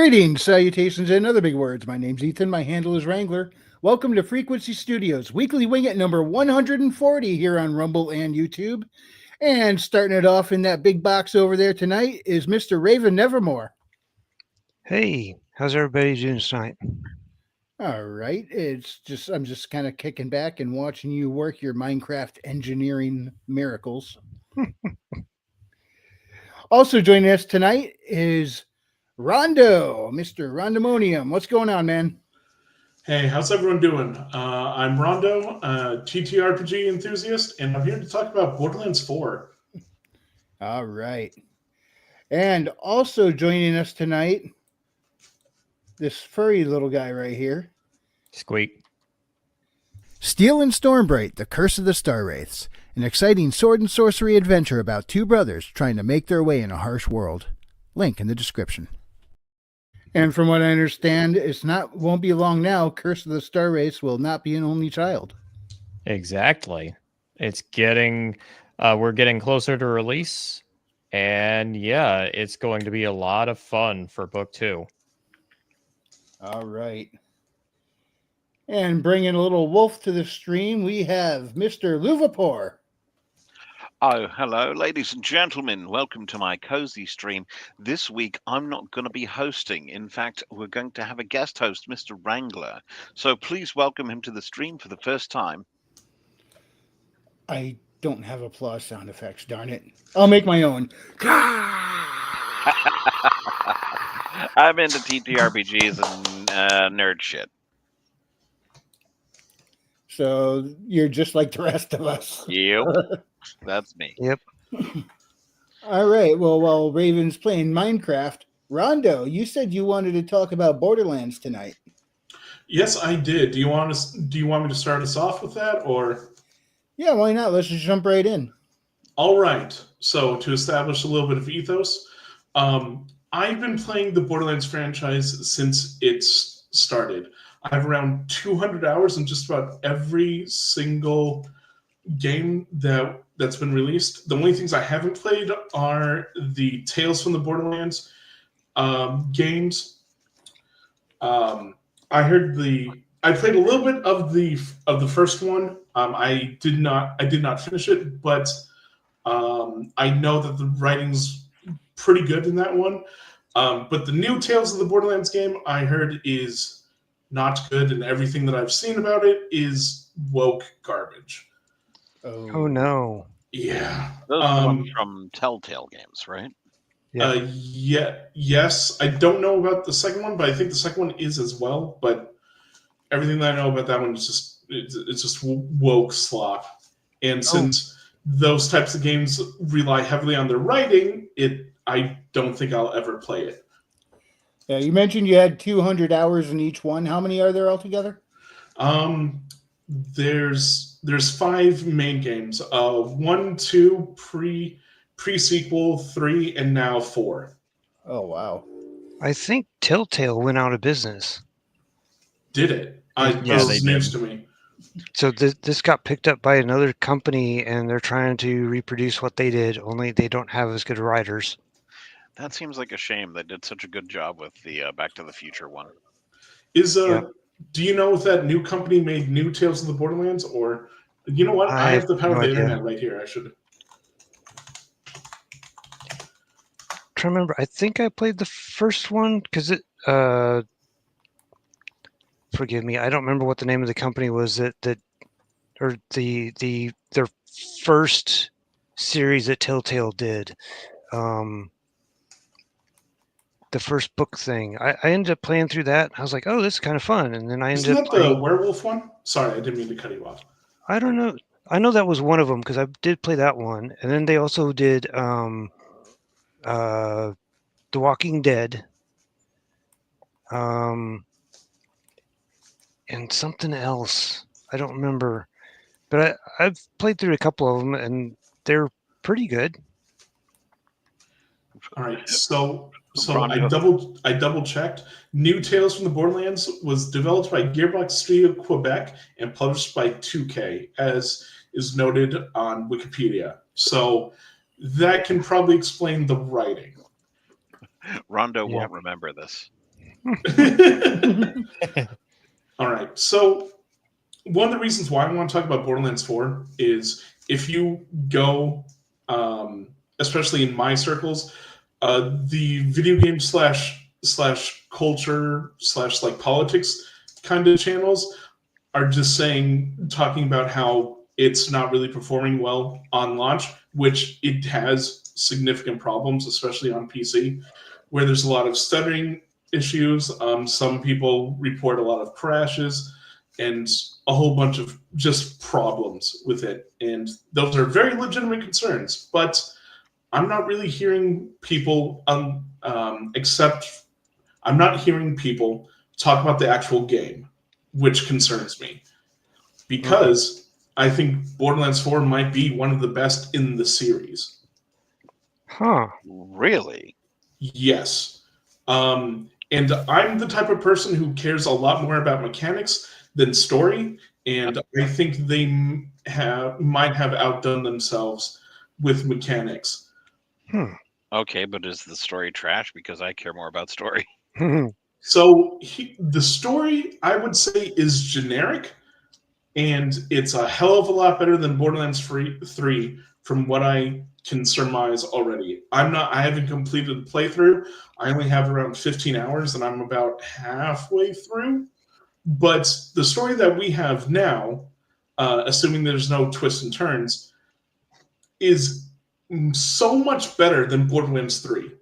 Greetings, salutations, and other big words. My name's Ethan. My handle is Wrangler. Welcome to Frequency Studios, weekly wing at number 140 here on Rumble and YouTube. And starting it off in that big box over there tonight is Mr. Raven Nevermore. Hey, how's everybody doing tonight? All right. I'm just kind of kicking back and watching you work your Minecraft engineering miracles. Also joining us tonight is Rondo, Mr. Rondomonium. What's going on, man? Hey, how's everyone doing? I'm Rondo, TTRPG enthusiast, and I'm here to talk about Borderlands 4. All right. And also joining us tonight, this furry little guy right here. Squeak. Steel and Stormbright, The Curse of the Star Wraiths. An exciting sword and sorcery adventure about two brothers trying to make their way in a harsh world. Link in the description. And from what I understand, won't be long now. Curse of the Star Wraiths will not be an only child. Exactly. It's getting, we're getting closer to release. And yeah, it's going to be a lot of fun for book 2. All right. And bringing a little wolf to the stream, we have Mr. Luvapor. Oh, hello, ladies and gentlemen. Welcome to my cozy stream. This week, I'm not going to be hosting. In fact, we're going to have a guest host, Mr. Wrangler. So please welcome him to the stream for the first time. I don't have applause sound effects, darn it. I'll make my own. I'm into TTRPGs and nerd shit. So you're just like the rest of us. Yep, that's me. Yep. All right. Well, while Raven's playing Minecraft, Rondo, you said you wanted to talk about Borderlands tonight. Yes, I did. Do you want me to start us off with that, or? Yeah, why not? Let's just jump right in. All right. So to establish a little bit of ethos, I've been playing the Borderlands franchise since it started. I have around 200 hours in just about every single game that's been released. The only things I haven't played are the Tales from the Borderlands games. I played a little bit of the first one. I did not finish it, but I know that the writing's pretty good in that one. But the new Tales of the Borderlands game I heard is not good, and everything that I've seen about it is woke garbage. Oh no. Yeah. Those are the ones from Telltale Games, right? Yes. I don't know about the second one, but I think the second one is as well. But everything that I know about that one is just woke slop. And since those types of games rely heavily on their writing, I don't think I'll ever play it. Yeah, you mentioned you had 200 hours in each one. How many are there altogether? There's 5 main games. 1, 2, pre-sequel, 3, and now 4. Oh, wow. I think Telltale went out of business. Did it? This is news to me. So this got picked up by another company, and they're trying to reproduce what they did, only they don't have as good writers. That seems like a shame. They did such a good job with the Back to the Future one. Do you know if that new company made new Tales of the Borderlands, or you know what? I have the power of the internet right here. I should. I'm trying to remember. I think I played the first one because it. Forgive me, I don't remember what the name of the company was their first series that Telltale did. The first book thing. I ended up playing through that. I was like, oh, this is kind of fun. And then I ended up playing... the werewolf one? Sorry, I didn't mean to cut you off. I don't know. I know that was one of them because I did play that one. And then they also did The Walking Dead. And something else. I don't remember. But I've played through a couple of them, and they're pretty good. All right, so I double checked. New Tales from the Borderlands was developed by Gearbox Studio Quebec and published by 2K, as is noted on Wikipedia. So that can probably explain the writing. Rondo won't remember this. All right. So one of the reasons why I want to talk about Borderlands 4 is if you go, especially in my circles, the video game slash culture slash like politics kind of channels are just talking about how it's not really performing well on launch, which it has significant problems, especially on PC, where there's a lot of stuttering issues. Some people report a lot of crashes and a whole bunch of just problems with it. And those are very legitimate concerns, but I'm not really hearing people except I'm not hearing people talk about the actual game, which concerns me because I think Borderlands 4 might be one of the best in the series. Huh. Really? Yes. And I'm the type of person who cares a lot more about mechanics than story, and I think they might have outdone themselves with mechanics. Okay, but is the story trash? Because I care more about story. So the story, I would say, is generic, and it's a hell of a lot better than Borderlands 3 from what I can surmise already. I haven't completed the playthrough. I only have around 15 hours, and I'm about halfway through. But the story that we have now, assuming there's no twists and turns, is so much better than Borderlands 3.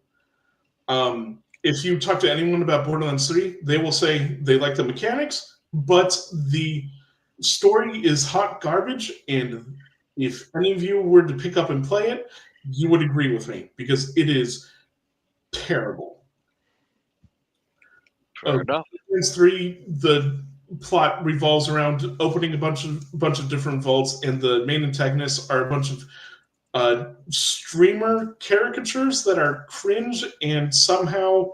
If you talk to anyone about Borderlands 3, they will say they like the mechanics, but the story is hot garbage. And if any of you were to pick up and play it, you would agree with me because it is terrible. Fair enough. Borderlands 3, the plot revolves around opening a bunch of different vaults, and the main antagonists are a bunch of streamer caricatures that are cringe and somehow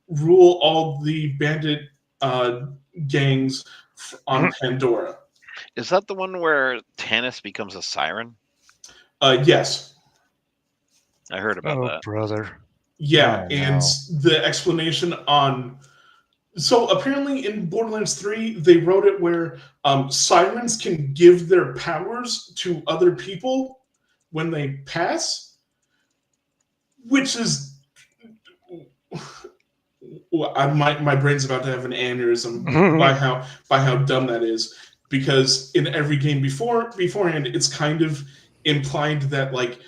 rule all the bandit gangs on Pandora. Is that the one where Tannis becomes a siren? Yes. I heard about that. Brother. Yeah, Oh, and no. the explanation on... So apparently in Borderlands 3, they wrote it where sirens can give their powers to other people when they pass, which is... my brain's about to have an aneurysm by how dumb that is, because in every game beforehand it's kind of implied that like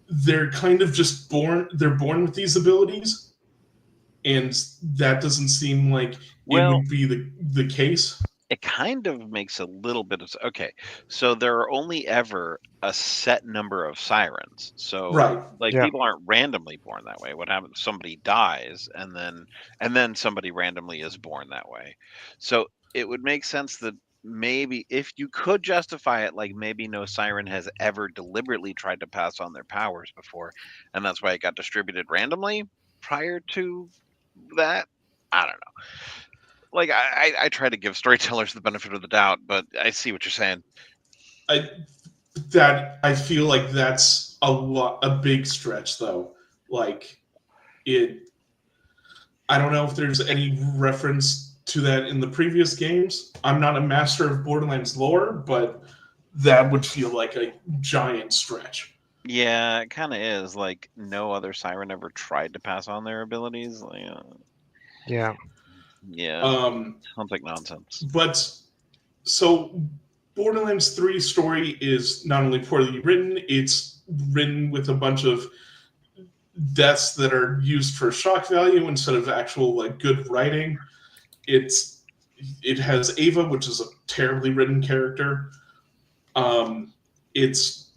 they're kind of just born with these abilities, and that doesn't seem like it would be the case. It kind of makes a little bit of... Okay, so there are only ever a set number of sirens. So Right. like Yeah. people aren't randomly born that way. What happens? Somebody dies, and then somebody randomly is born that way. So it would make sense that maybe if you could justify it, like maybe no siren has ever deliberately tried to pass on their powers before, and that's why it got distributed randomly prior to that. I don't know. Like I try to give storytellers the benefit of the doubt, but I see what you're saying. I feel like that's a big stretch though. Like I don't know if there's any reference to that in the previous games. I'm not a master of Borderlands lore, but that would feel like a giant stretch. Yeah, it kind of is. Like no other siren ever tried to pass on their abilities. Like, Yeah. yeah, sounds like nonsense. But so Borderlands 3 story is not only poorly written, it's written with a bunch of deaths that are used for shock value instead of actual like good writing. It has Ava, which is a terribly written character. It's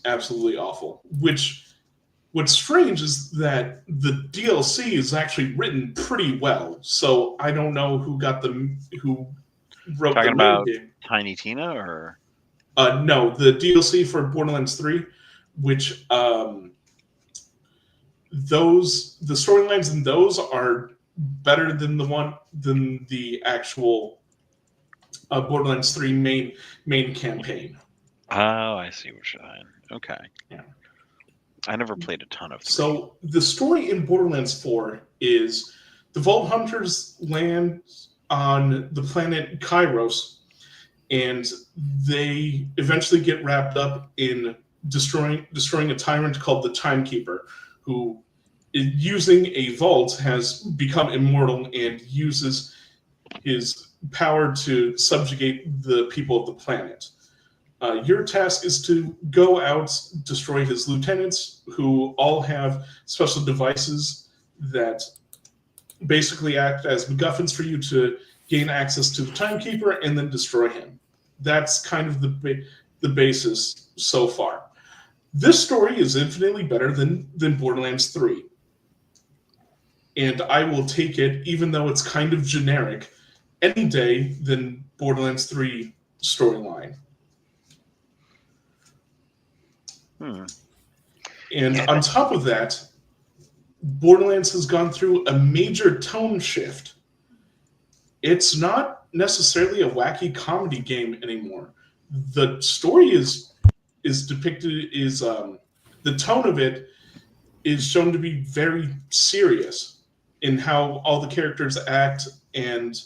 absolutely awful. What's strange is that the DLC is actually written pretty well. So I don't know who wrote Talking the main about game. Tiny Tina or No, the DLC for Borderlands 3, which the storylines in those are better than the actual Borderlands 3 main campaign. Oh, I see what you're saying. Okay. Yeah. I never played a ton of 3. So the story in Borderlands 4 is The Vault Hunters land on the planet Kairos, and they eventually get wrapped up in destroying a tyrant called the Timekeeper, who, using a vault, has become immortal and uses his power to subjugate the people of the planet. Your task is to go out, destroy his lieutenants, who all have special devices that basically act as MacGuffins for you to gain access to the Timekeeper and then destroy him. That's kind of the basis so far. This story is infinitely better than Borderlands 3. And I will take it, even though it's kind of generic, any day than Borderlands 3 storyline. And on top of that, Borderlands has gone through a major tone shift. It's not necessarily a wacky comedy game anymore. The story is depicted the tone of it is shown to be very serious in how all the characters act and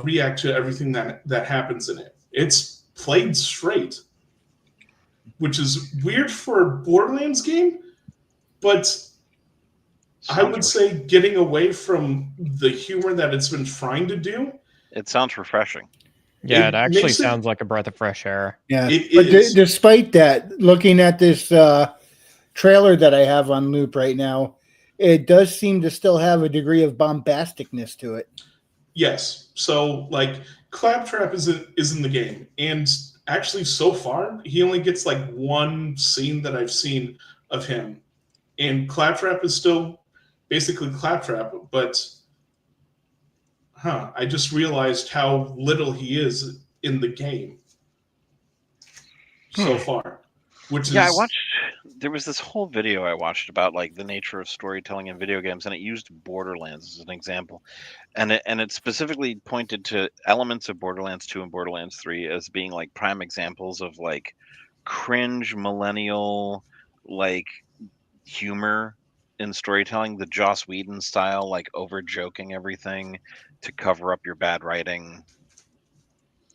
react to everything that happens in it. It's played straight, which is weird for a Borderlands game, but I would say getting away from the humor that it's been trying to do. It sounds refreshing. Yeah, it actually sounds like a breath of fresh air. Yeah, despite that, looking at this trailer that I have on loop right now, it does seem to still have a degree of bombasticness to it. Yes. So, like, Claptrap is in the game, and actually, so far, he only gets like one scene that I've seen of him, and Claptrap is still basically Claptrap, but I just realized how little he is in the game so far. I watched. There was this whole video I watched about like the nature of storytelling in video games, and it used Borderlands as an example, and it specifically pointed to elements of Borderlands 2 and Borderlands 3 as being like prime examples of like cringe millennial like humor in storytelling, the Joss Whedon style, like over joking everything to cover up your bad writing,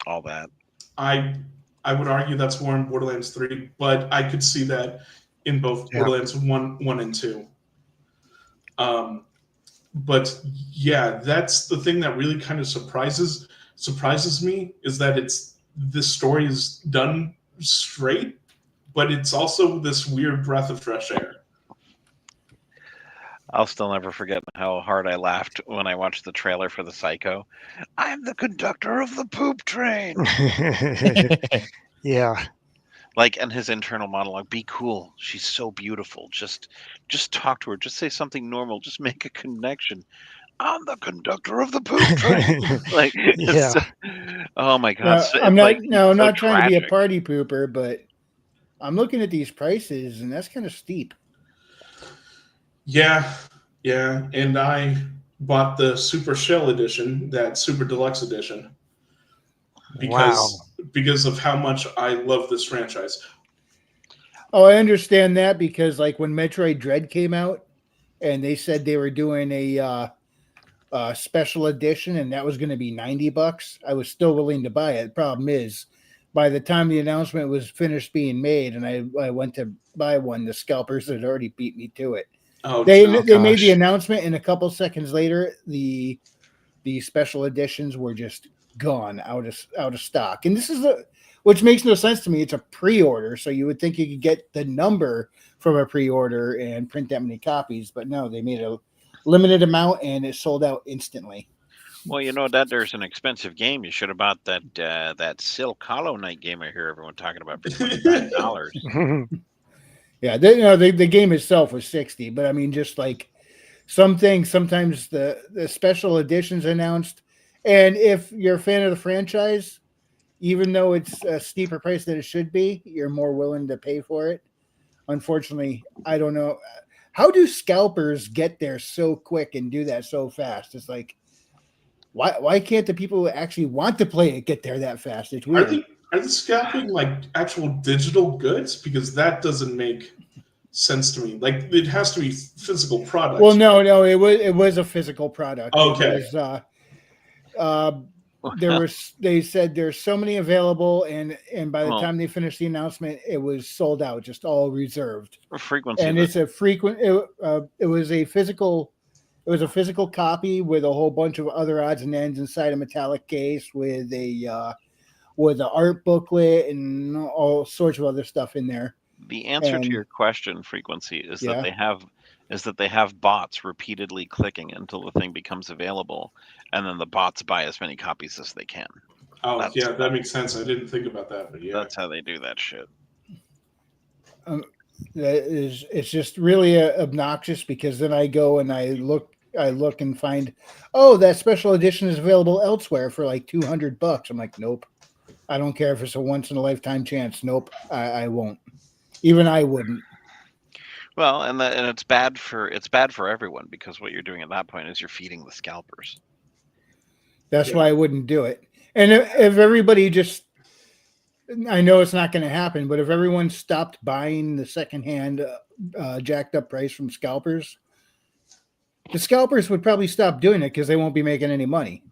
all that. I would argue that's more in Borderlands 3, but I could see that in both Borderlands 1 and 2. But yeah, that's the thing that really kind of surprises me, is that this story is done straight, but it's also this weird breath of fresh air. I'll still never forget how hard I laughed when I watched the trailer for the Psycho. I'm the conductor of the poop train. Yeah. Like, and his internal monologue, be cool. She's so beautiful. Just talk to her. Just say something normal. Just make a connection. I'm the conductor of the poop train. Like, oh my God. I'm not trying to be a party pooper, but I'm looking at these prices, and that's kind of steep. Yeah, and I bought the Super Shell edition, that Super Deluxe edition, because of how much I love this franchise. Oh, I understand that, because like when Metroid Dread came out, and they said they were doing a special edition, and that was going to be $90, I was still willing to buy it. The problem is, by the time the announcement was finished being made, and I went to buy one, the scalpers had already beat me to it. They made the announcement, and a couple seconds later, the special editions were just gone, out of stock. And this is which makes no sense to me. It's a pre-order, so you would think you could get the number from a pre-order and print that many copies, but no, they made a limited amount, and it sold out instantly. Well, you know that there's an expensive game. You should have bought that Silk Hollow Knight game I hear everyone talking about for $25. Yeah, the game itself was $60, but I mean, just like some things, sometimes the special editions announced, and if you're a fan of the franchise, even though it's a steeper price than it should be, you're more willing to pay for it. Unfortunately, I don't know. How do scalpers get there so quick and do that so fast? It's like, why can't the people who actually want to play it get there that fast? It's weird. Are they scalping like actual digital goods? Because that doesn't make sense to me. Like it has to be physical products. Well, no, it was a physical product. Okay. It was, they said there's so many available, and by the time they finished the announcement, it was sold out, just all reserved. Frequency, and it's a frequent. It was a physical. It was a physical copy with a whole bunch of other odds and ends inside a metallic case with an art booklet and all sorts of other stuff in there. The answer to your question, Frequency, is that they have bots repeatedly clicking until the thing becomes available, and then the bots buy as many copies as they can. Oh, that makes sense. I didn't think about that, but yeah, that's how they do that shit. It's just really obnoxious, because then I go and I look and find, oh, that special edition is available elsewhere for like $200. I'm like, nope, I don't care if it's a once in a lifetime chance. Nope, I won't. Even I wouldn't. Well, and it's bad for everyone, because what you're doing at that point is you're feeding the scalpers. That's why I wouldn't do it. And if everybody just, I know it's not going to happen, but if everyone stopped buying the secondhand jacked up price from scalpers, the scalpers would probably stop doing it because they won't be making any money.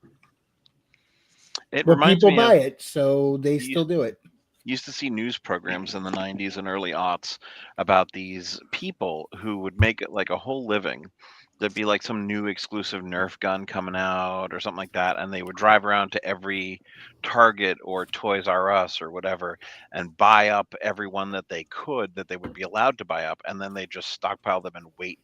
But people buy it, so they still do it. Used to see news programs in the 90s and early aughts about these people who would make it like a whole living. There'd be like some new exclusive Nerf gun coming out or something like that, and they would drive around to every Target or Toys R Us or whatever and buy up everyone that they would be allowed to buy up, and then they just stockpile them and wait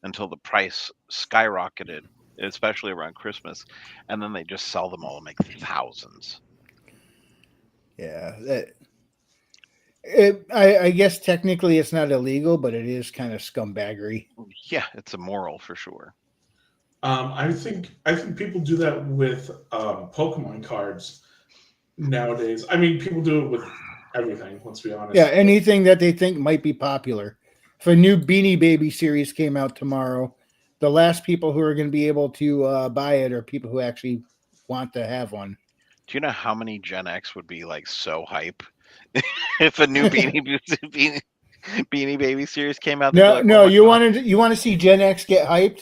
until the price skyrocketed, especially around Christmas, and then they just sell them all and make thousands. Yeah, I guess technically it's not illegal, but it is kind of scumbaggery. Yeah, it's immoral for sure. I think people do that with Pokemon cards nowadays. I mean, people do it with everything. Let's be honest. Yeah, anything that they think might be popular. If a new Beanie Baby series came out tomorrow, the last people who are going to be able to buy it are people who actually want to have one. Do you know how many Gen X would be like so hype if a new Beanie Baby series came out? No, like, no, you want to see Gen X get hyped?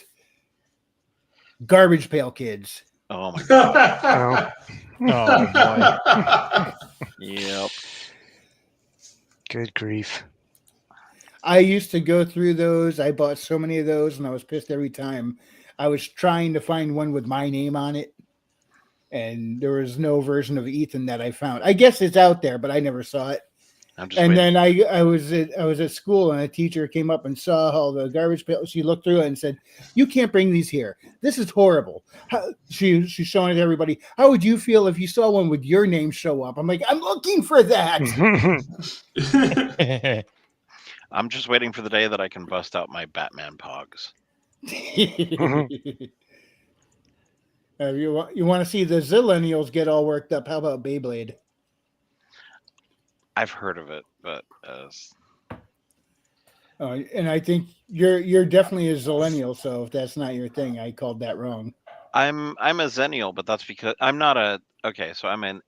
Garbage Pail Kids. Oh my god! Oh boy! Yep. Good grief! I used to go through those. I bought so many of those, and I was pissed every time. I was trying to find one with my name on it, and there was no version of Ethan that I found. I guess it's out there, but I never saw it. Then I was at school, and a teacher came up and saw all the garbage pails. She looked through it and said, "You can't bring these here. This is horrible." She's showing it to everybody. How would you feel if you saw one with your name show up? I'm like, I'm looking for that. I'm just waiting for the day that I can bust out my Batman pogs. You want to see the Zillennials get all worked up? How about Beyblade? I've heard of it, but and I think you're definitely a Zillennial. So if that's not your thing, I called that wrong. I'm a Zennial, but that's because I'm not a So I'm a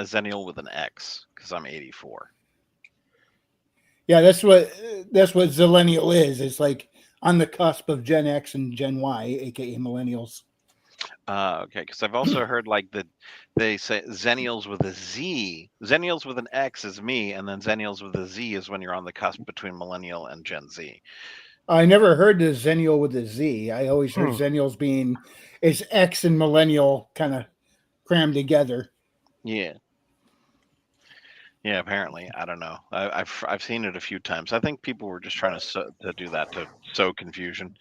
Zennial with an X because I'm 84. Yeah, that's what Zillennial is. It's like on the cusp of Gen X and Gen Y, aka millennials. Okay, because I've also heard like that they say Zennials with a Z. Zennials with an X is me, and then Zennials with a Z is when you're on the cusp between millennial and Gen Z. I never heard the Zennial with a Z. I always heard Zennials being is X and millennial kind of crammed together. Yeah. Yeah, apparently. I don't know. I've seen it a few times. I think people were just trying to do that to sow confusion.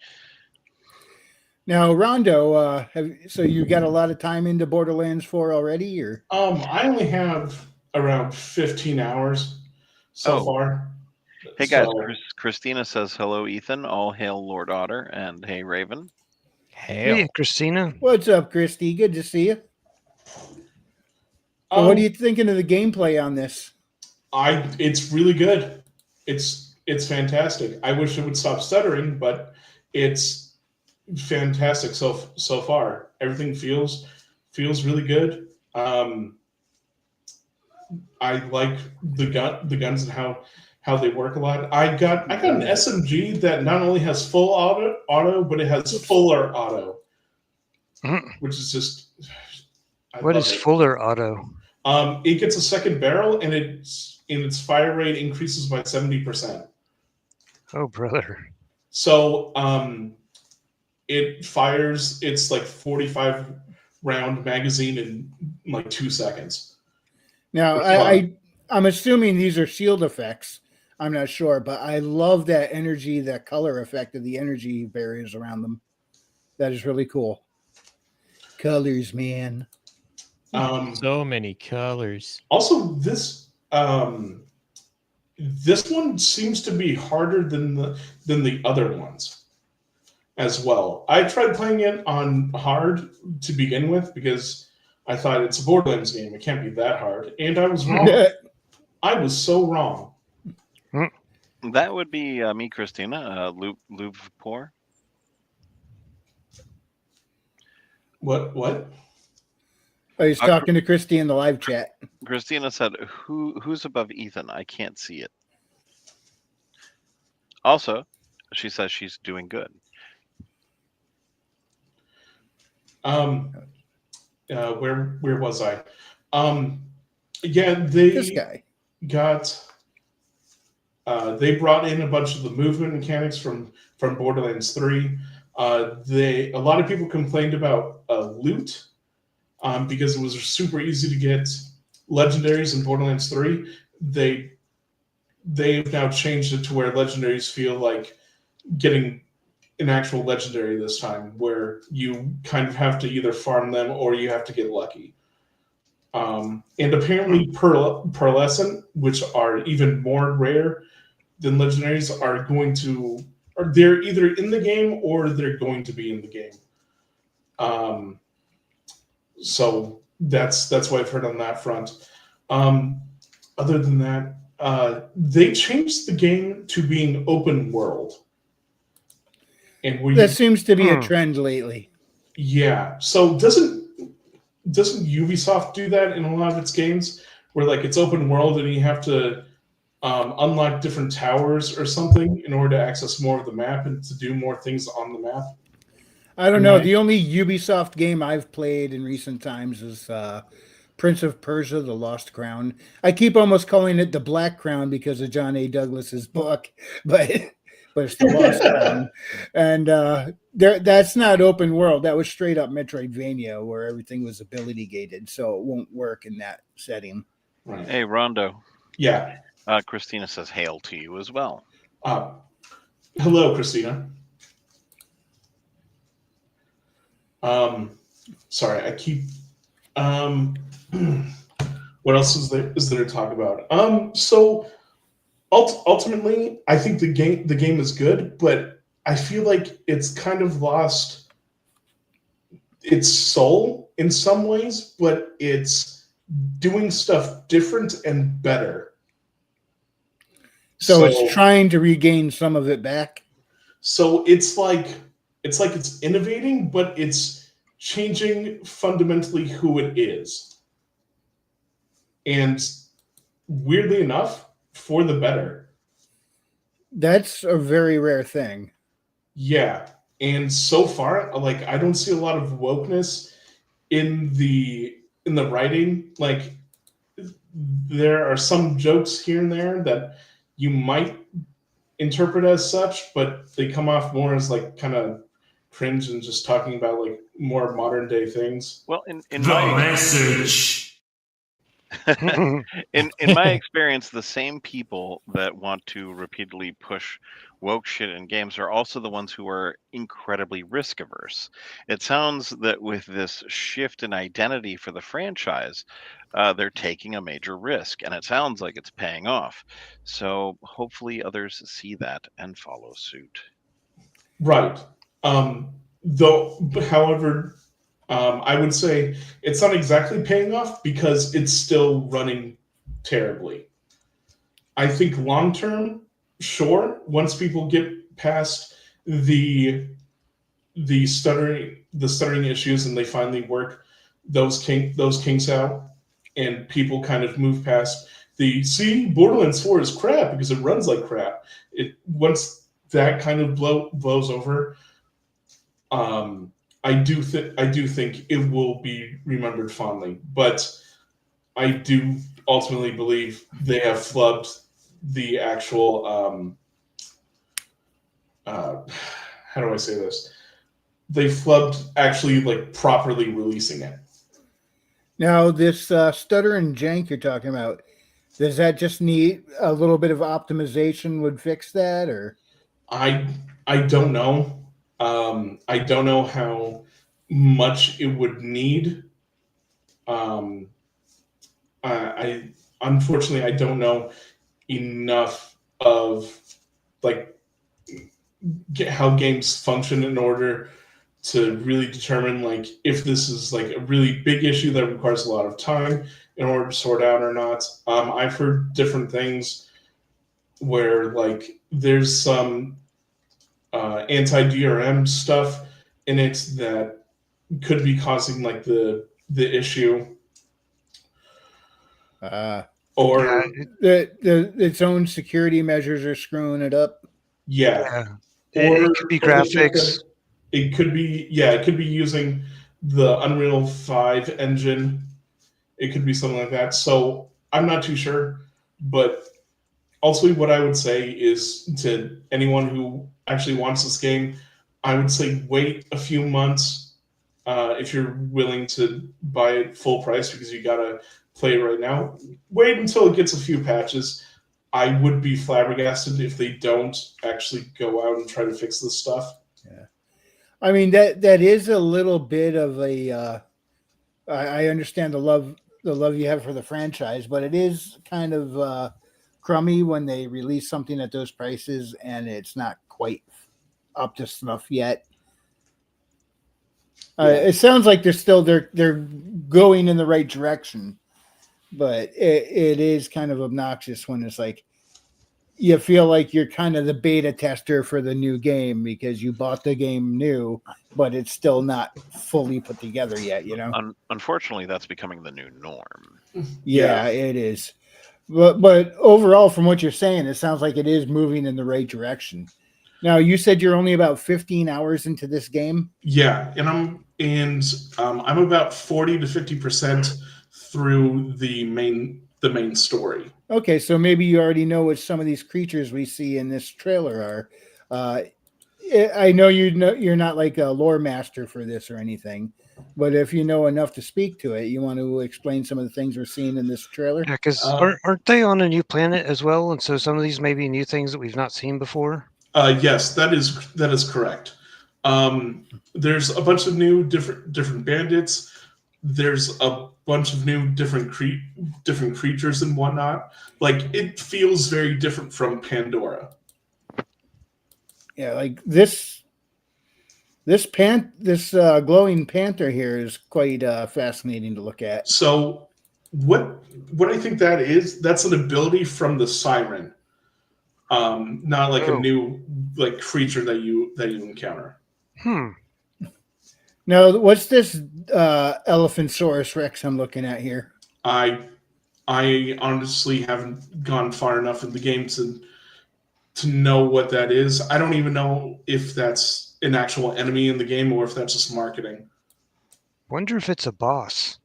Now, Rondo, so you got a lot of time into Borderlands 4 already, or? I only have around 15 hours so far. Hey guys, Christina says hello, Ethan. All hail Lord Otter, and hey, Raven. Hey, Christina. What's up, Christy? Good to see you. So what are you thinking of the gameplay on this? It's really good. It's fantastic. I wish it would stop stuttering, but it's fantastic so far. Everything feels really good. I like the guns and how how they work a lot. I got an SMG that not only has full auto, but it has fuller auto, which is just What is fuller auto? It gets a second barrel, and its fire rate increases by 70%. Oh, brother. So it fires its like 45 round magazine in like 2 seconds. Now, I'm assuming these are shield effects. I'm not sure, but I love that energy, that color effect of the energy barriers around them. That is really cool. Colors, man. So many colors. Also, this one seems to be harder than the other ones as well. I tried playing it on hard to begin with because I thought it's a Borderlands game. It can't be that hard. And I was wrong. I was so wrong. That would be me, Christina. Louvre Poor. What? Oh, he's talking to Christy in the live chat. Christina said, "Who's above Ethan? I can't see it." Also, she says she's doing good. Where was I? Yeah, This guy got. They brought in a bunch of the movement mechanics from Borderlands 3. A lot of people complained about loot because it was super easy to get legendaries in Borderlands 3. They've now changed it to where legendaries feel like getting an actual legendary this time, where you kind of have to either farm them or you have to get lucky. And apparently pearlescent, which are even more rare than legendaries, they're either in the game or they're going to be in the game. So that's what I've heard on that front. Other than that, they changed the game to being open world. And that seems to be a trend lately. Yeah. So doesn't Ubisoft do that in a lot of its games, where like it's open world and you have to unlock different towers or something in order to access more of the map and to do more things on the map? I don't know. The only Ubisoft game I've played in recent times is Prince of Persia: The Lost Crown. I keep almost calling it the Black Crown because of John A. Douglas's book, but it's the Lost Crown. And that's not open world. That was straight up Metroidvania, where everything was ability gated, so it won't work in that setting. Right. Hey, Rondo. Yeah. Christina says hail to you as well. Hello, Christina. Sorry, I keep. What else is there to talk about? So ultimately, I think the game is good, but I feel like it's kind of lost its soul in some ways, but it's doing stuff different and better. So it's trying to regain some of it back. So it's like it's innovating, but it's changing fundamentally who it is. And weirdly enough, for the better. That's a very rare thing. Yeah. And so far, like, I don't see a lot of wokeness in the writing. Like, there are some jokes here and there that you might interpret as such, but they come off more as like kind of cringe and just talking about like more modern day things. Well, in The my message. in my experience, the same people that want to repeatedly push woke shit in games are also the ones who are incredibly risk averse. It sounds that with this shift in identity for the franchise, they're taking a major risk, and it sounds like it's paying off. So hopefully others see that and follow suit. Right. However, I would say it's not exactly paying off because it's still running terribly. I think long term, sure, once people get past the stuttering issues and they finally work those kinks out, and people kind of move past Borderlands 4 is crap because it runs like crap. Once that kind of blows over, I do think it will be remembered fondly. But I do ultimately believe they have flubbed the actual. How do I say this? They flubbed actually like properly releasing it. Now, this stutter and jank you're talking about, does that just need a little bit of optimization would fix that, or? I don't know. I don't know how much it would need. I unfortunately I don't know enough of like how games function in order to really determine like if this is like a really big issue that requires a lot of time in order to sort out or not. I've heard different things where like there's some anti-DRM stuff in it that could be causing like the issue. Or its own security measures are screwing it up. yeah. It could be graphics. It could be using the Unreal 5 engine. It could be something like that. So I'm not too sure, but also what I would say is to anyone who actually wants this game, I would say wait a few months if you're willing to buy it full price because you gotta play it right now. Wait until it gets a few patches. I would be flabbergasted if they don't actually go out and try to fix this stuff. Yeah, I mean that is a little bit of a. I understand the love you have for the franchise, but it is kind of crummy when they release something at those prices and it's not quite up to snuff yet. It sounds like they're going in the right direction, but it is kind of obnoxious when it's like you feel like you're kind of the beta tester for the new game because you bought the game new, but it's still not fully put together yet, you know? Unfortunately, that's becoming the new norm. Yeah, it is. But overall, from what you're saying, it sounds like it is moving in the right direction. Now, you said you're only about 15 hours into this game? Yeah, and I'm about 40 to 50% through the main story. Okay, so maybe you already know what some of these creatures we see in this trailer are. I know you're not like a lore master for this or anything, but if you know enough to speak to it, you want to explain some of the things we're seeing in this trailer? Yeah, because aren't they on a new planet as well? And so some of these may be new things that we've not seen before. Yes, that is correct. There's a bunch of new different bandits. There's a bunch of new different creatures and whatnot. Like it feels very different from Pandora. Yeah, like this glowing panther here is quite fascinating to look at. So what I think that is, that's an ability from the siren. Not like a new like creature that you encounter. Now, what's this Elephantosaurus Rex I'm looking at here? I honestly haven't gone far enough in the game to know what that is. I don't even know if that's an actual enemy in the game or if that's just marketing. Wonder if it's a boss.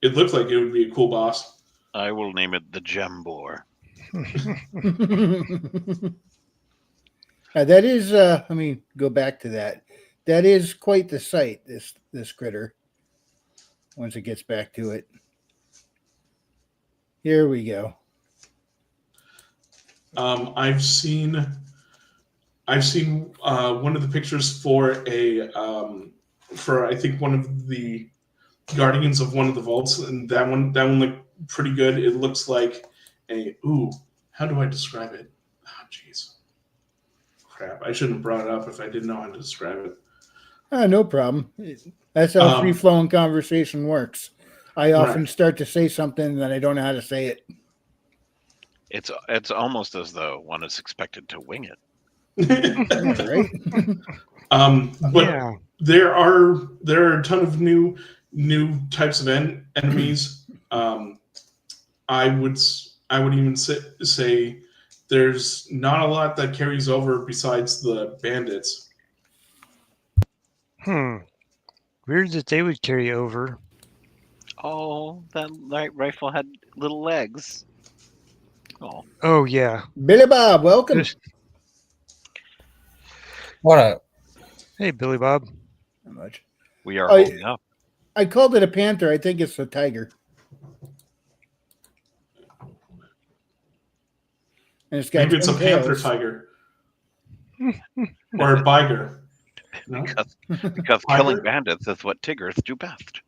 It looked like it would be a cool boss. I will name it the Gembor. That is, let me go back to that. That is quite the sight, this critter, once it gets back to it. Here we go. I've seen one of the pictures for I think one of the Guardians of one of the vaults, and that one looked pretty good. It looks like how do I describe it? Oh, jeez. Crap. I shouldn't have brought it up if I didn't know how to describe it. No problem. That's how free-flowing conversation works. I often start to say something that I don't know how to say it. It's almost as though one is expected to wing it. Right? But there are a ton of new types of enemies. I would even say there's not a lot that carries over besides the bandits. Weird that they would carry over. Oh, that light rifle had little legs. Oh yeah. Billy Bob, welcome. What up? Hey, Billy Bob. Not much. We are holding up. I called it a panther. I think it's a tiger. And it's got Maybe it's a twin panther tails. tiger. Or a biger. No? Because killing bandits is what Tiggers do best.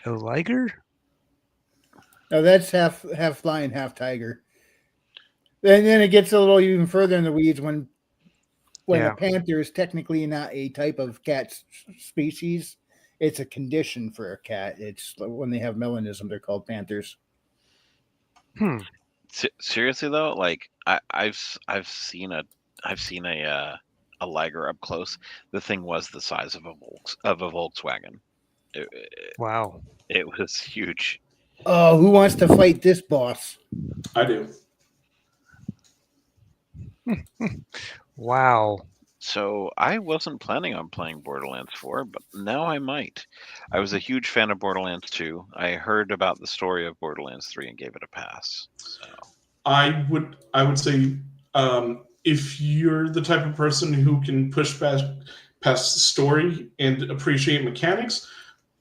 A liger? No, that's half lion, half tiger. And then it gets a little even further in the weeds when Yeah. a panther is technically not a type of cat species. It's a condition for a cat. It's when they have melanism, they're called panthers. Seriously though, like I've seen a liger up close. The thing was the size of a Volkswagen. Wow. It was huge. Oh, who wants to fight this boss? I do. Wow. So I wasn't planning on playing Borderlands 4, but now I might. I was a huge fan of Borderlands 2. I heard about the story of Borderlands 3 and gave it a pass. So. I would say if you're the type of person who can push past the story and appreciate mechanics,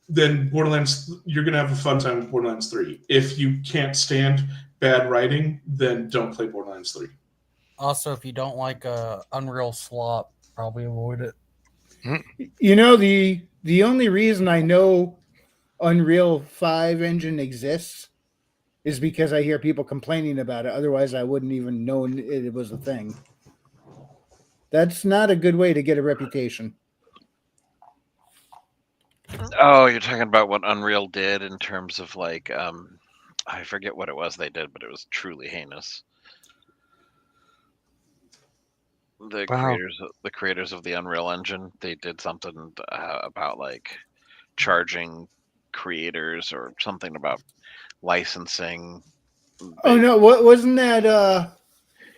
then you're gonna have a fun time with Borderlands 3. If you can't stand bad writing, then don't play Borderlands 3. Also, if you don't like Unreal slop, probably avoid it. You know, the only reason I know Unreal 5 engine exists is because I hear people complaining about it. Otherwise, I wouldn't even know it was a thing. That's not a good way to get a reputation. Oh, you're talking about what Unreal did in terms of like, I forget what it was they did, but it was truly heinous. The creators of the Unreal Engine, they did something about like charging creators or something about licensing. Oh no, what wasn't that?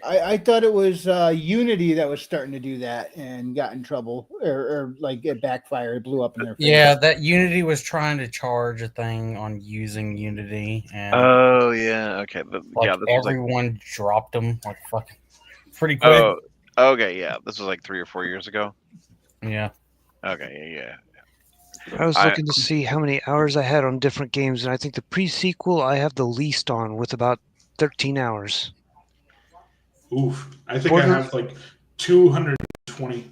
I thought it was Unity that was starting to do that and got in trouble, or like it backfired, it blew up in their face. Yeah, that Unity was trying to charge a thing on using Unity, and oh yeah, okay, everyone dropped them like fucking pretty quick. Oh, okay, yeah, this was like 3 or 4 years ago. Yeah. Okay, yeah. I was looking to see how many hours I had on different games, and I think the pre-sequel I have the least on, with about 13 hours. Oof. I think I have like 220.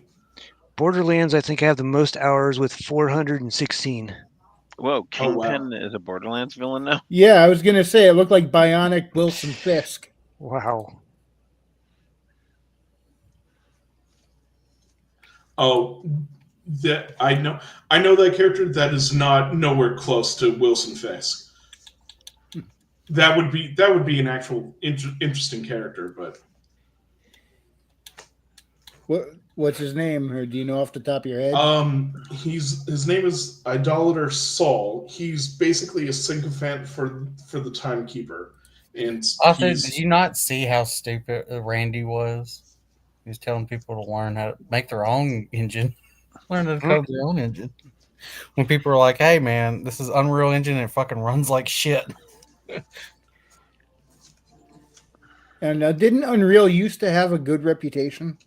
Borderlands, I think I have the most hours with 416. Whoa, Kingpin is a Borderlands villain now? Yeah, I was going to say, it looked like Bionic Wilson Fisk. Wow. Oh, that I know that character. That is not nowhere close to Wilson Fisk. That would be an actual interesting character, but What's his name, or do you know off the top of your head? His name is Idolater Saul. He's basically a sycophant for the Timekeeper, and also, did you not see how stupid Randy was? He was telling people to learn how to make their own engine, learn how to code their own engine. When people are like, "Hey, man, this is Unreal Engine and it fucking runs like shit." And didn't Unreal used to have a good reputation?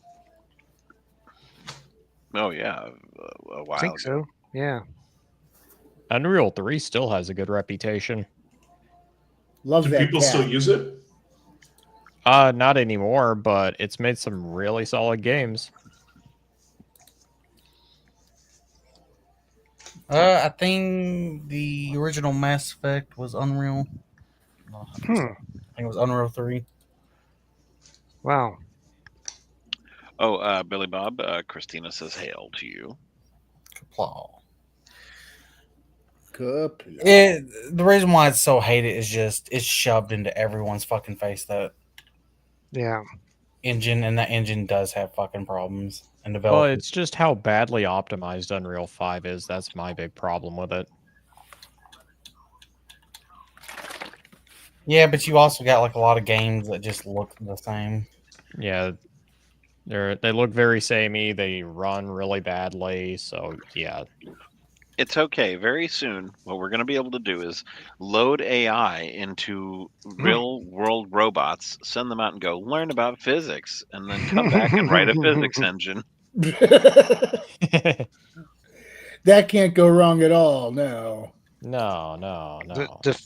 Oh yeah, a while. I think so. Yeah. Unreal 3 still has a good reputation. Love Do that. people still use it? Not anymore, but it's made some really solid games. I think the original Mass Effect was Unreal. I think it was Unreal 3. Wow. Oh, Billy Bob, Christina says hail to you. Kapla. Kapla. The reason why it's so hated is just it's shoved into everyone's fucking face that Yeah. engine, and that engine does have fucking problems. And Well, developers. it's just how badly optimized Unreal 5 is. That's my big problem with it. Yeah, but you also got like a lot of games that just look the same. Yeah, they look very samey. They run really badly. So yeah, It's okay. Very soon, what we're going to be able to do is load AI into real world robots, send them out and go learn about physics, and then come back and write a physics engine. That can't go wrong at all. No. no. The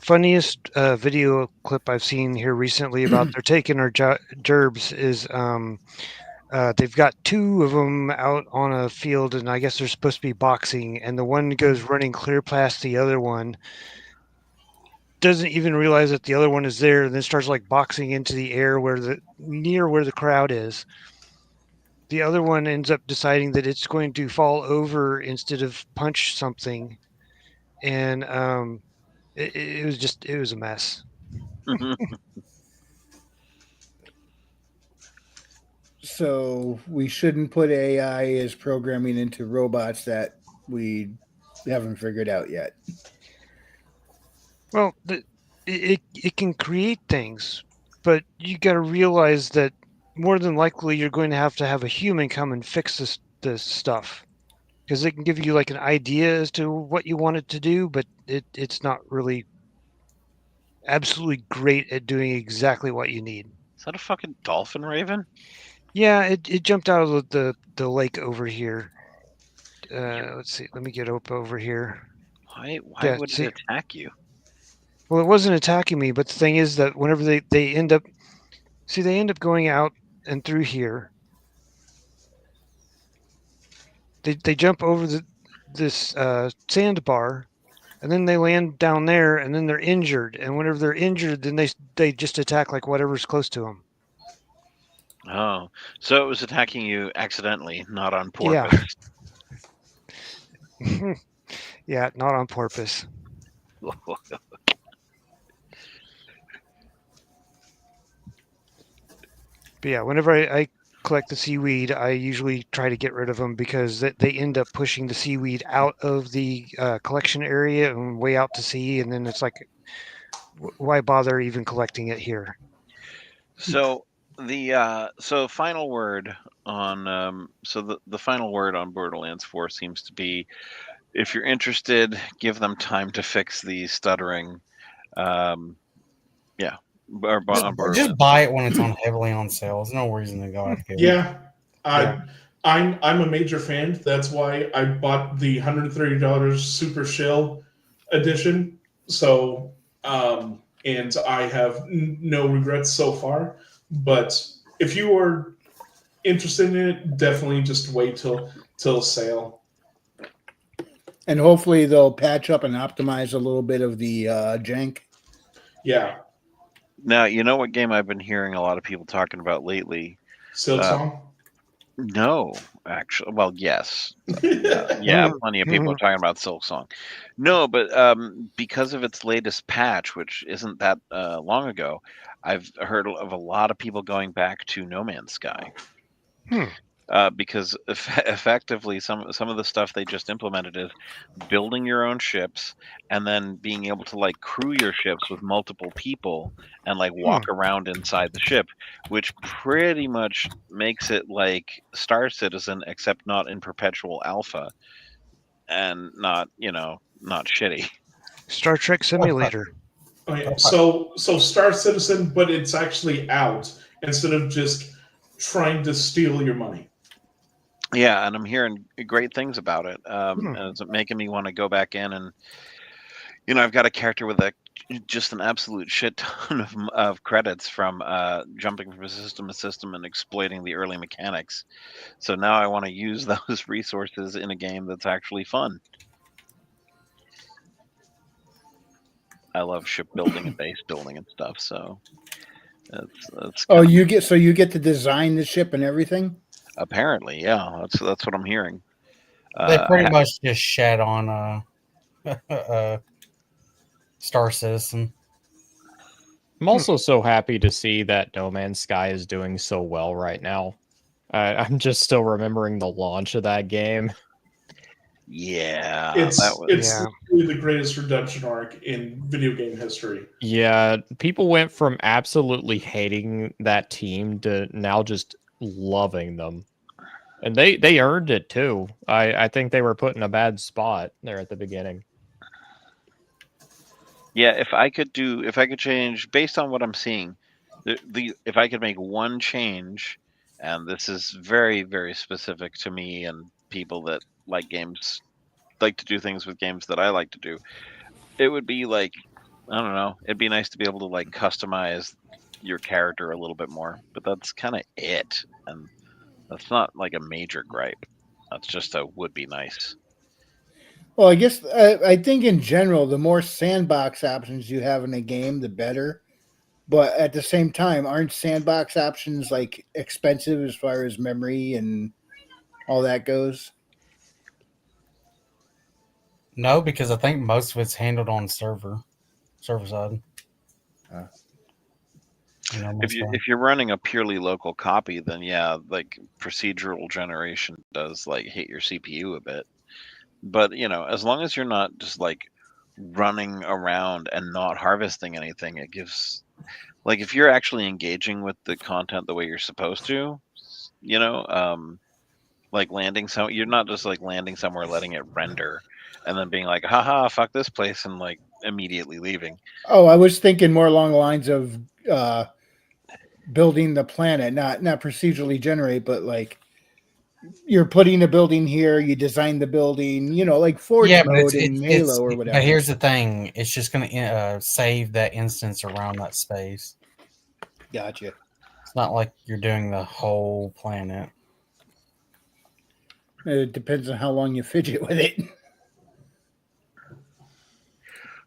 funniest video clip I've seen here recently about they're taking our gerbs is they've got two of them out on a field, and I guess they're supposed to be boxing, and the one goes running clear past the other one, doesn't even realize that the other one is there, and then starts like boxing into the air near where the crowd is. The other one ends up deciding that it's going to fall over instead of punch something, and it was a mess. So we shouldn't put AI as programming into robots that we haven't figured out yet. Well, it can create things, but you got to realize that more than likely you're going to have a human come and fix this stuff, because it can give you like an idea as to what you want it to do, but it's not really absolutely great at doing exactly what you need. Is that a fucking dolphin, Raven? Yeah, it jumped out of the lake over here. Let's see. Let me get up over here. Why Yeah, would see? it attack you? Well, it wasn't attacking me, but the thing is that whenever they end up going out and through here, they jump over this sandbar, and then they land down there, and then they're injured. And whenever they're injured, then they just attack like whatever's close to them. Oh, so it was attacking you accidentally, not on purpose. Yeah. Yeah, not on purpose. But yeah, whenever I collect the seaweed, I usually try to get rid of them because they end up pushing the seaweed out of the collection area and way out to sea, and then it's like, why bother even collecting it here? So the final word on the final word on Borderlands 4 seems to be, if you're interested, give them time to fix the stuttering. Yeah, Just buy it when it's on heavily on sale. There's no reason to go out here. Yeah, I'm a major fan. That's why I bought the $130 Super Shell edition. So, and I have no regrets so far. But if you are interested in it, definitely just wait till sale. And hopefully they'll patch up and optimize a little bit of the jank. Yeah, Now, you know what game I've been hearing a lot of people talking about lately? Silksong. No, actually. Well, yes. Yeah, plenty of people are talking about Silksong. No, but because of its latest patch, which isn't that long ago, I've heard of a lot of people going back to No Man's Sky. Because effectively, some of the stuff they just implemented is building your own ships and then being able to like crew your ships with multiple people and like walk around inside the ship, which pretty much makes it like Star Citizen, except not in perpetual alpha and not shitty. Star Trek Simulator. Okay, so Star Citizen, but it's actually out instead of just trying to steal your money. Yeah, and I'm hearing great things about it. And it's making me want to go back in and, I've got a character with just an absolute shit ton of credits from jumping from system to system and exploiting the early mechanics. So now I want to use those resources in a game that's actually fun. I love shipbuilding and base building and stuff. So that's you get to design the ship and everything. Apparently, yeah, that's what I'm hearing. They pretty much just shat on Star Citizen. I'm also so happy to see that No Man's Sky is doing so well right now. I'm just still remembering the launch of that game. Yeah, It's that was. Yeah. literally the greatest redemption arc in video game history. Yeah, people went from absolutely hating that team to now just loving them. And they earned it too. I think they were put in a bad spot there at the beginning. Yeah, if I could change based on what I'm seeing, if I could make one change, and this is very, very specific to me and people that like games, like to do things with games that I like to do, it would be like, I don't know, it'd be nice to be able to like customize your character a little bit more, but that's kind of it, and that's not like a major gripe. That's just a would be nice. Well, I guess I think in general, the more sandbox options you have in a game, the better. But at the same time, aren't sandbox options like expensive as far as memory and all that goes? No, because I think most of it's handled on server side. You know, If you're running a purely local copy, then yeah, like procedural generation does like hit your CPU a bit. But as long as you're not just like running around and not harvesting anything, it gives like if you're actually engaging with the content the way you're supposed to, like you're not just like landing somewhere, letting it render, and then being like, haha, fuck this place, and like immediately leaving. Oh, I was thinking more along the lines of building the planet, not procedurally generate, but like you're putting a building here, you design the building, like Forge mode in Halo or whatever. But here's the thing: it's just going to save that instance around that space. Gotcha. It's not like you're doing the whole planet. It depends on how long you fidget with it.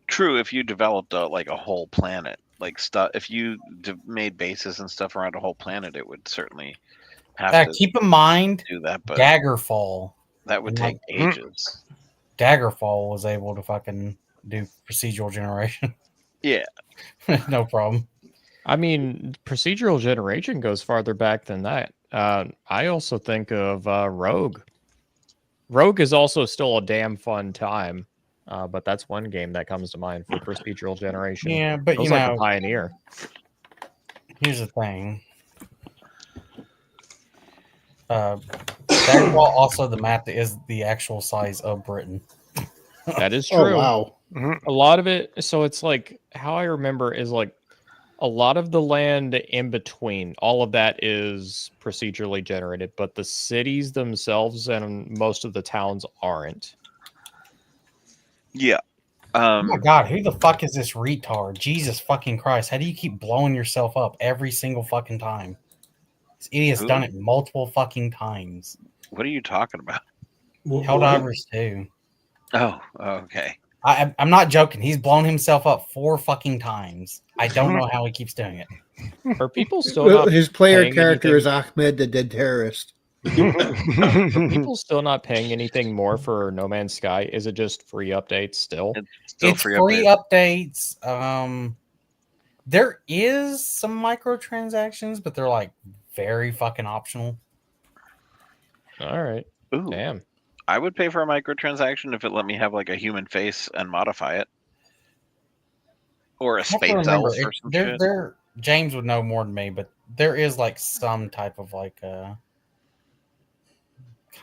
True, if you developed like a whole planet, like stuff, if you made bases and stuff around a whole planet, it would certainly have to keep in mind do that. But Daggerfall, that would take ages. Daggerfall was able to fucking do procedural generation. Yeah, no problem. I mean, procedural generation goes farther back than that. I also think of Rogue. Rogue is also still a damn fun time, but that's one game that comes to mind for procedural generation. Yeah, but it was like a pioneer. Here's the thing. Daggerfall also the map is the actual size of Britain. That is true. Oh, wow. A lot of it, so it's like, how I remember is like, a lot of the land in between, all of that is procedurally generated, but the cities themselves and most of the towns aren't. Yeah. Oh my god, who the fuck is this retard? Jesus fucking Christ. How do you keep blowing yourself up every single fucking time? This idiot's done it multiple fucking times. What are you talking about? Helldivers 2. Oh, okay. I'm not joking. He's blown himself up 4 fucking times. I don't know how he keeps doing it. Are people still not his player paying character anything? is Ahmed, the dead terrorist. Are people still not paying anything more for No Man's Sky? Is it just free updates still? It's free updates. There is some microtransactions, but they're like very fucking optional. All right. Ooh. Damn. I would pay for a microtransaction if it let me have like a human face and modify it. Or a space elf or some shit. James would know more than me, but there is like some type of like kind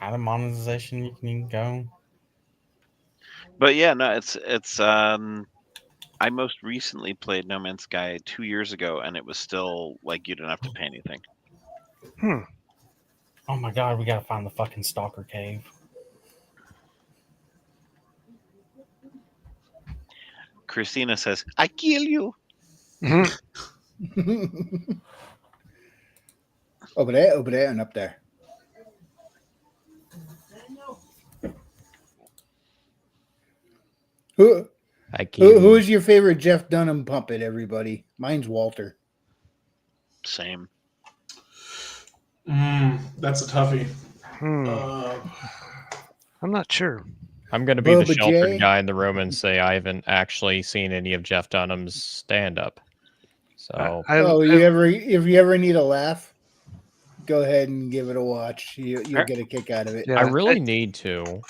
of monetization you can go. But yeah, no, it's I most recently played No Man's Sky 2 years ago, and it was still like you didn't have to pay anything. Oh my god, we gotta find the fucking Stalker Cave. Christina says, "I kill you." Over there, and up there. Who is your favorite Jeff Dunham puppet, everybody? Mine's Walter. Same. That's a toughie. I'm not sure. I'm going to be the Bubba sheltered J? guy in the room and say I haven't actually seen any of Jeff Dunham's stand-up. So if you ever need a laugh, go ahead and give it a watch. You'll get a kick out of it. Yeah, I really need to.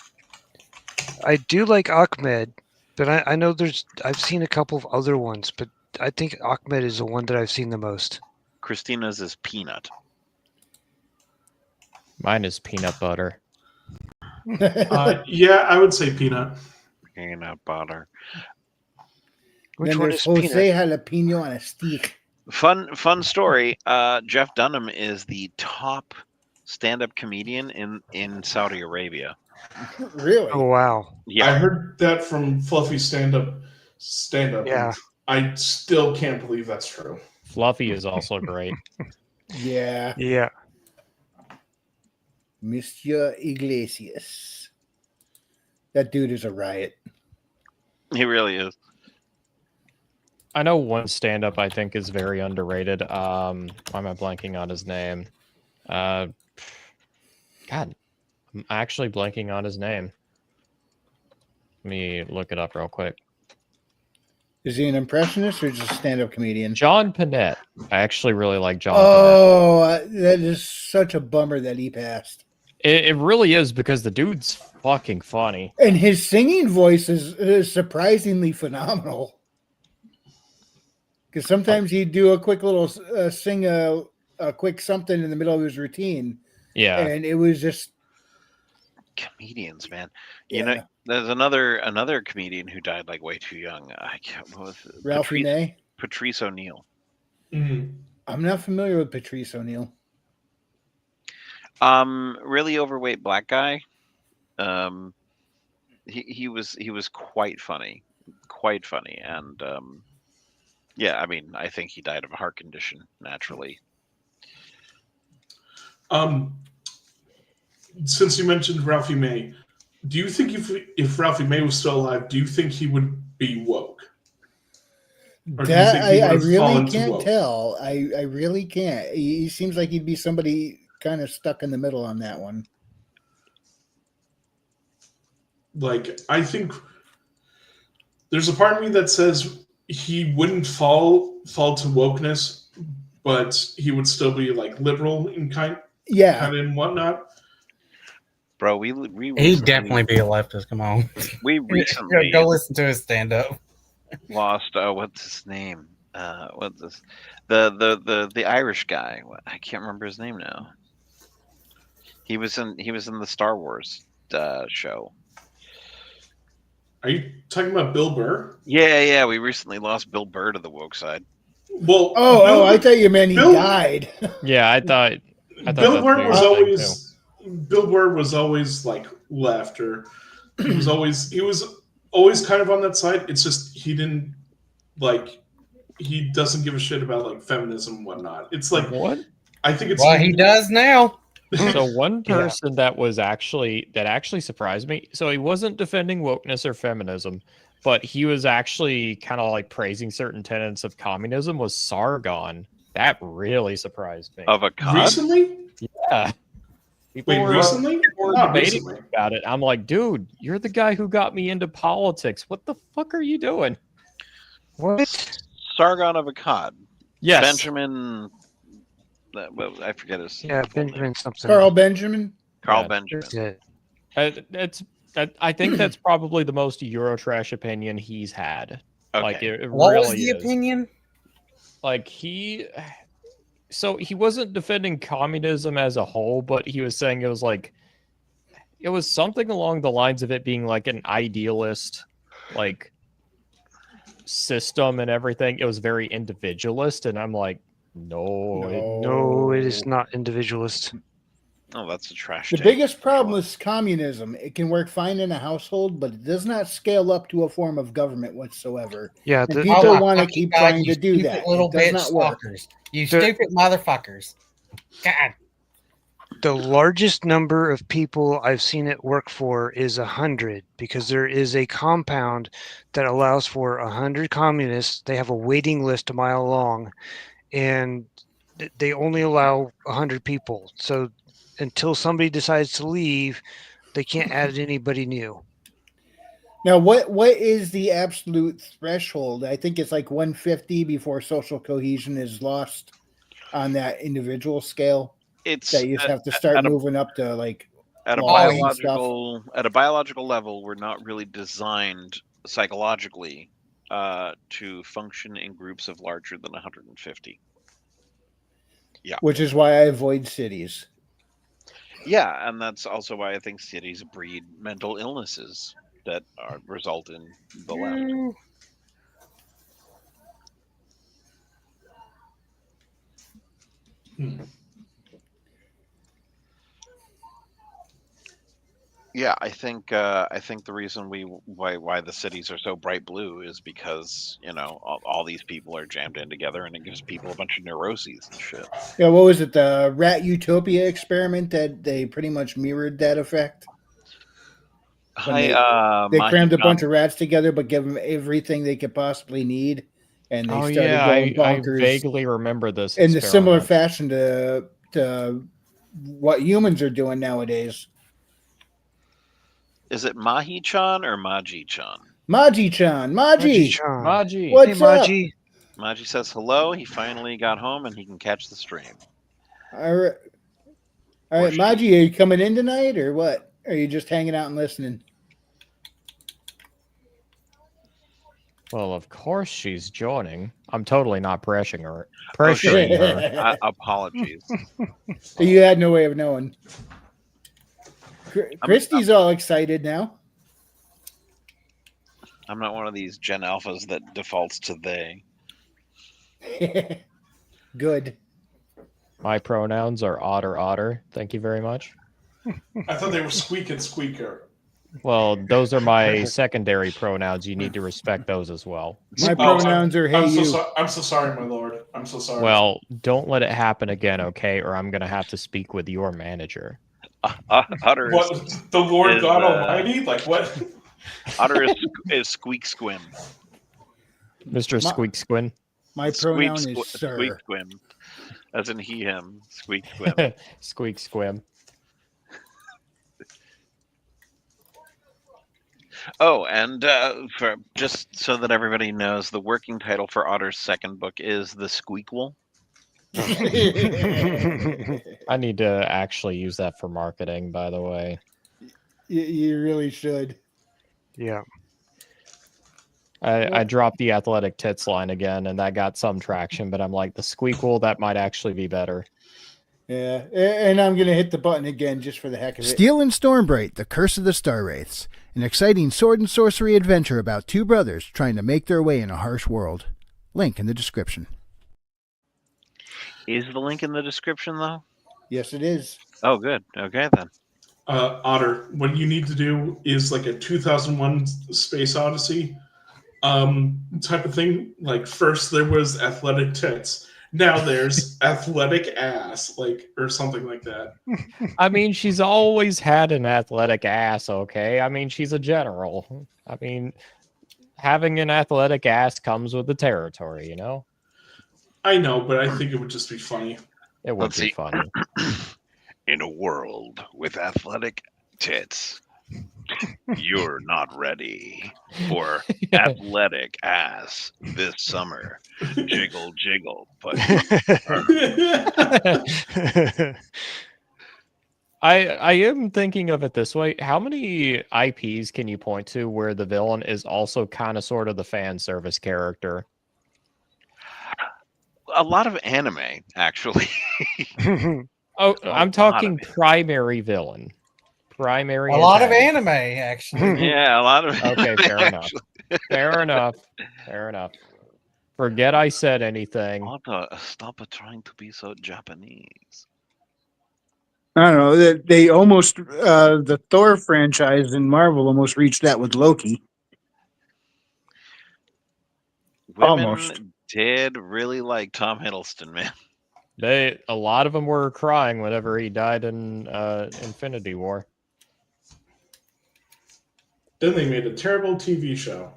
I do like Ahmed, but I know I've seen a couple of other ones, but I think Ahmed is the one that I've seen the most. Christina's is peanut. Mine is peanut butter. Yeah, I would say peanut. Peanut butter. Which then one there's is Jose peanut? Jalapeno on a steak. Fun story. Jeff Dunham is the top stand-up comedian in Saudi Arabia. Really? Oh wow! I Yeah, heard that from Fluffy stand-up. Yeah. And I still can't believe that's true. Fluffy is also great. Yeah. Yeah. Monsieur Iglesias. That dude is a riot. he really is. I know one stand-up I think is very underrated. Why am I blanking on his name? God, I'm actually blanking on his name. Let me look it up real quick. Is he an impressionist or just a stand-up comedian? John Panette. I actually really like John Panette. Oh, that is such a bummer that he passed. It really is because the dude's fucking funny. And his singing voice is surprisingly phenomenal. Because sometimes he'd do a quick little sing a quick something in the middle of his routine. Yeah. And it was just Comedians, man. Yeah. You know, there's another comedian who died like way too young. I can't. What was it? Ralphie May. Patrice O'Neill. Mhm. I'm not familiar with Patrice O'Neill. Really overweight black guy. He was quite funny, and yeah, I mean, I think he died of a heart condition naturally. Since you mentioned Ralphie May, do you think if Ralphie May was still alive, do you think he would be woke? Or do you That think he I would have fallen really to can't woke? tell. I really can't. He seems like he'd be somebody kind of stuck in the middle on that one. Like, I think there's a part of me that says he wouldn't fall to wokeness, but he would still be like liberal in kind and whatnot. Bro, we He'd recently, definitely be a leftist. Come on. we recently Go listen to his stand-up. lost what's his name? What's this? The Irish guy. I can't remember his name now. He was in the Star Wars show. Are you talking about Bill Burr? Yeah. We recently lost Bill Burr to the woke side. Well, I thought you meant he died. Yeah, I thought Bill that's Burr what you was were saying, too. Bill Burr was always like left, or he was always kind of on that side. It's just he doesn't give a shit about like feminism and whatnot. It's like What? I think it's Well, he does now. So one person that actually surprised me. So he wasn't defending wokeness or feminism, but he was actually kind of like praising certain tenets of communism was Sargon. That really surprised me. Of a cod? recently. Yeah. Recently? People were Not debating recently. about it. I'm like, dude, you're the guy who got me into politics. What the fuck are you doing? What? Sargon of Akkad. Yes. Benjamin. I forget his. Yeah, full name. Benjamin something. Carl Benjamin. Carl Yeah. Benjamin. Yeah. I think that's probably the most Eurotrash opinion he's had. Okay. Like it What really was the is. opinion? Like so he wasn't defending communism as a whole, but he was saying it was something along the lines of it being like an idealist like system and everything. It was very individualist, and I'm like, No, it is not individualist. Oh, that's a trash. The take, biggest for problem sure. with communism, it can work fine in a household, but it does not scale up to a form of government whatsoever. Yeah, And the, people the, want to Fucking keep God, trying you to do stupid that. Little It does bitch not work. stalkers. You The- stupid motherfuckers. God. the largest number of people I've seen it work for is 100, because there is a compound that allows for 100 communists. They have a waiting list a mile long, and they only allow 100 people. So until somebody decides to leave, they can't add anybody new. Now, what is the absolute threshold? I think it's like 150 before social cohesion is lost on that individual scale. It's That you just have to start at a moving up to like at a laws and stuff. biological level, we're not really designed psychologically to function in groups of larger than 150. Yeah. Which is why I avoid cities. Yeah, and that's also why I think cities breed mental illnesses that result in the left. Yeah, I think the reason why the cities are so bright blue is because all these people are jammed in together, and it gives people a bunch of neuroses and shit. Yeah, what was it? The Rat Utopia experiment that they pretty much mirrored that effect. They crammed a bunch of rats together, but give them everything they could possibly need, and they started going bonkers. I vaguely remember this in a similar fashion to what humans are doing nowadays. Is it MAJI-CHAN or MAJI-CHAN? MAJI-CHAN. MAJI. What's hey, Maji. up? MAJI says hello. He finally got home and he can catch the stream. All right, MAJI, are you coming in tonight or what? Or are you just hanging out and listening? Well, of course she's joining. I'm totally not pressuring her. Apologies. You had no way of knowing. Christy's all excited now. I'm not one of these Gen Alphas that defaults to they. Good. My pronouns are otter. Thank you very much. I thought they were squeak and squeaker. Well, those are my secondary pronouns. You need to respect those as well. My pronouns are hey you. I'm so sorry, my lord. I'm so sorry. Well, don't let it happen again, okay? Or I'm going to have to speak with your manager. Otter what, the Lord God Almighty? Like what? Otter is Squeak Squim. Mr. Squeak Squin. My pronoun is sir. Squeak Squim. As in he, him. Squeak Squim. Squeak Squim. Oh, and for just so that everybody knows, the working title for Otter's second book is The Squeakquel. I need to actually use that for marketing, by the way. You really should. Yeah. I dropped the athletic tits line again, and that got some traction, but I'm like, the squeakquel, that might actually be better. Yeah, and I'm going to hit the button again just for the heck of it. Steel and Stormbright, The Curse of the Star Wraiths. An exciting sword and sorcery adventure about two brothers trying to make their way in a harsh world. Link in the description. Is the link in the description, though? Yes, it is. Oh, good. Okay, then. Otter, what you need to do is like a 2001 Space Odyssey type of thing. Like first there was athletic tits. Now there's athletic ass, like, or something like that. I mean, she's always had an athletic ass, okay? I mean, she's a general. I mean, having an athletic ass comes with the territory, you know? I know, but I think it would just be funny. It would be funny. In a world with athletic tits, you're not ready for athletic ass this summer. Jiggle, jiggle. But I am thinking of it this way. How many IPs can you point to where the villain is also kind of sort of the fan service character? a lot of anime, actually. Oh, I'm talking primary villain. Primary. A lot of anime, actually. Yeah, a lot of. Okay, fair enough. Fair enough. Fair enough. Forget I said anything. Stop trying to be so Japanese. I don't know. They almost the Thor franchise in Marvel almost reached that with Loki. Women Almost. did really like Tom Hiddleston, man. A lot of them were crying whenever he died in Infinity War. Then they made a terrible TV show.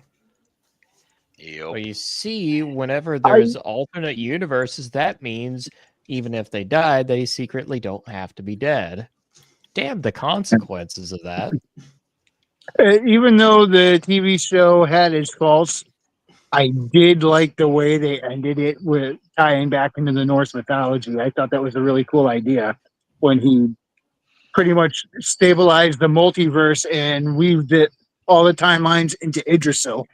Yep. Well, you see, whenever there's alternate universes, that means even if they die, they secretly don't have to be dead. Damn the consequences of that. Even though the TV show had its faults, I did like the way they ended it with tying back into the Norse mythology. I thought that was a really cool idea when he pretty much stabilized the multiverse and weaved it all the timelines into Idrisil.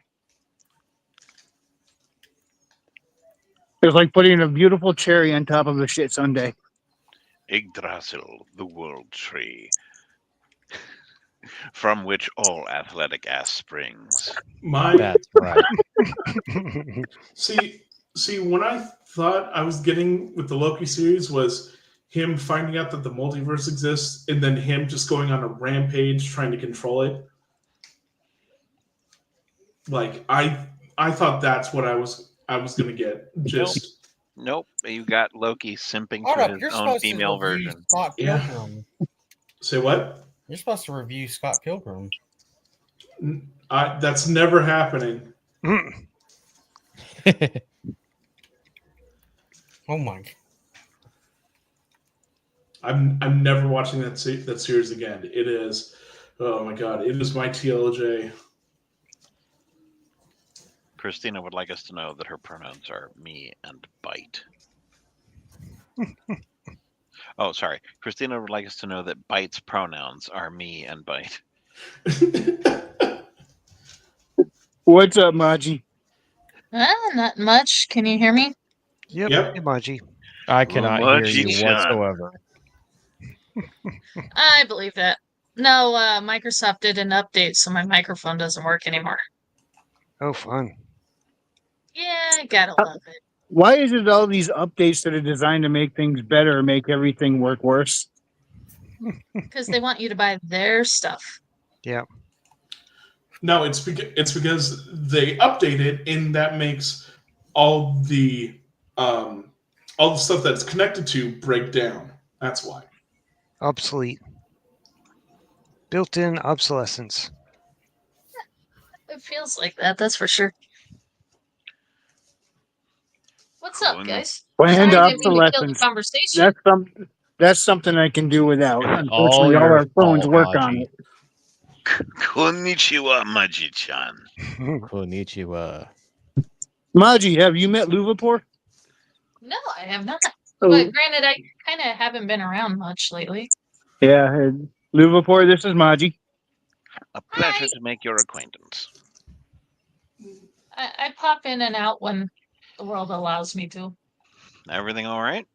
It was like putting a beautiful cherry on top of a shit sundae. Yggdrasil, the world tree, from which all athletic ass springs. That's right. See, when I thought I was getting with the Loki series was him finding out that the multiverse exists and then him just going on a rampage trying to control it. Like I thought that's what I was gonna get. Just Nope, you got Loki simping Hold for up, his you're own supposed female to review version. Scott Yeah. Pilgrim. say what? You're supposed to review Scott Pilgrim. That's never happening. Oh my! I'm never watching that series again. It is, oh my god, it is my TLJ. Christina would like us to know that her pronouns are me and bite. Oh, sorry. Christina would like us to know that Bite's pronouns are me and bite. What's up, Maji? Not much. Can you hear me? Yep. Yep. Hey, Maji. I cannot hear you MAJI-CHAN. whatsoever. I believe that. No, Microsoft did an update, so my microphone doesn't work anymore. Oh, fun. Yeah, I gotta love it. Why is it all these updates that are designed to make things better make everything work worse? Because they want you to buy their stuff. Yeah. No, it's because they update it, and that makes all the stuff that's connected to break down. That's why. Obsolete. Built-in obsolescence. It feels like that, that's for sure. What's up, guys? Planned Sorry, I didn't mean to kill the obsolescence. conversation. That's something I can do without. All Unfortunately, all your our phones fault, work on Maji. it. Konnichiwa, MAJI-CHAN. Konnichiwa. Maji, have you met Luvapur? No, I have not. Oh. But granted, I kind of haven't been around much lately. Yeah, Luvapur, this is Maji. A pleasure Hi. to make your acquaintance. I pop in and out when the world allows me to. Everything all right?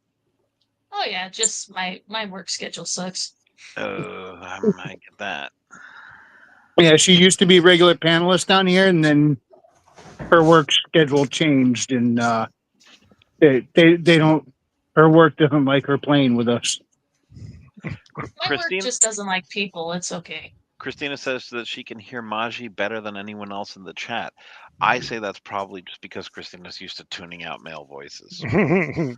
Oh yeah, just my work schedule sucks. I might get that. Yeah, she used to be regular panelist down here, and then her work schedule changed, and they don't. Her work doesn't like her playing with us. My Christine? work just doesn't like people. It's okay. Christina says that she can hear Maji better than anyone else in the chat. I say that's probably just because Christina's used to tuning out male voices. You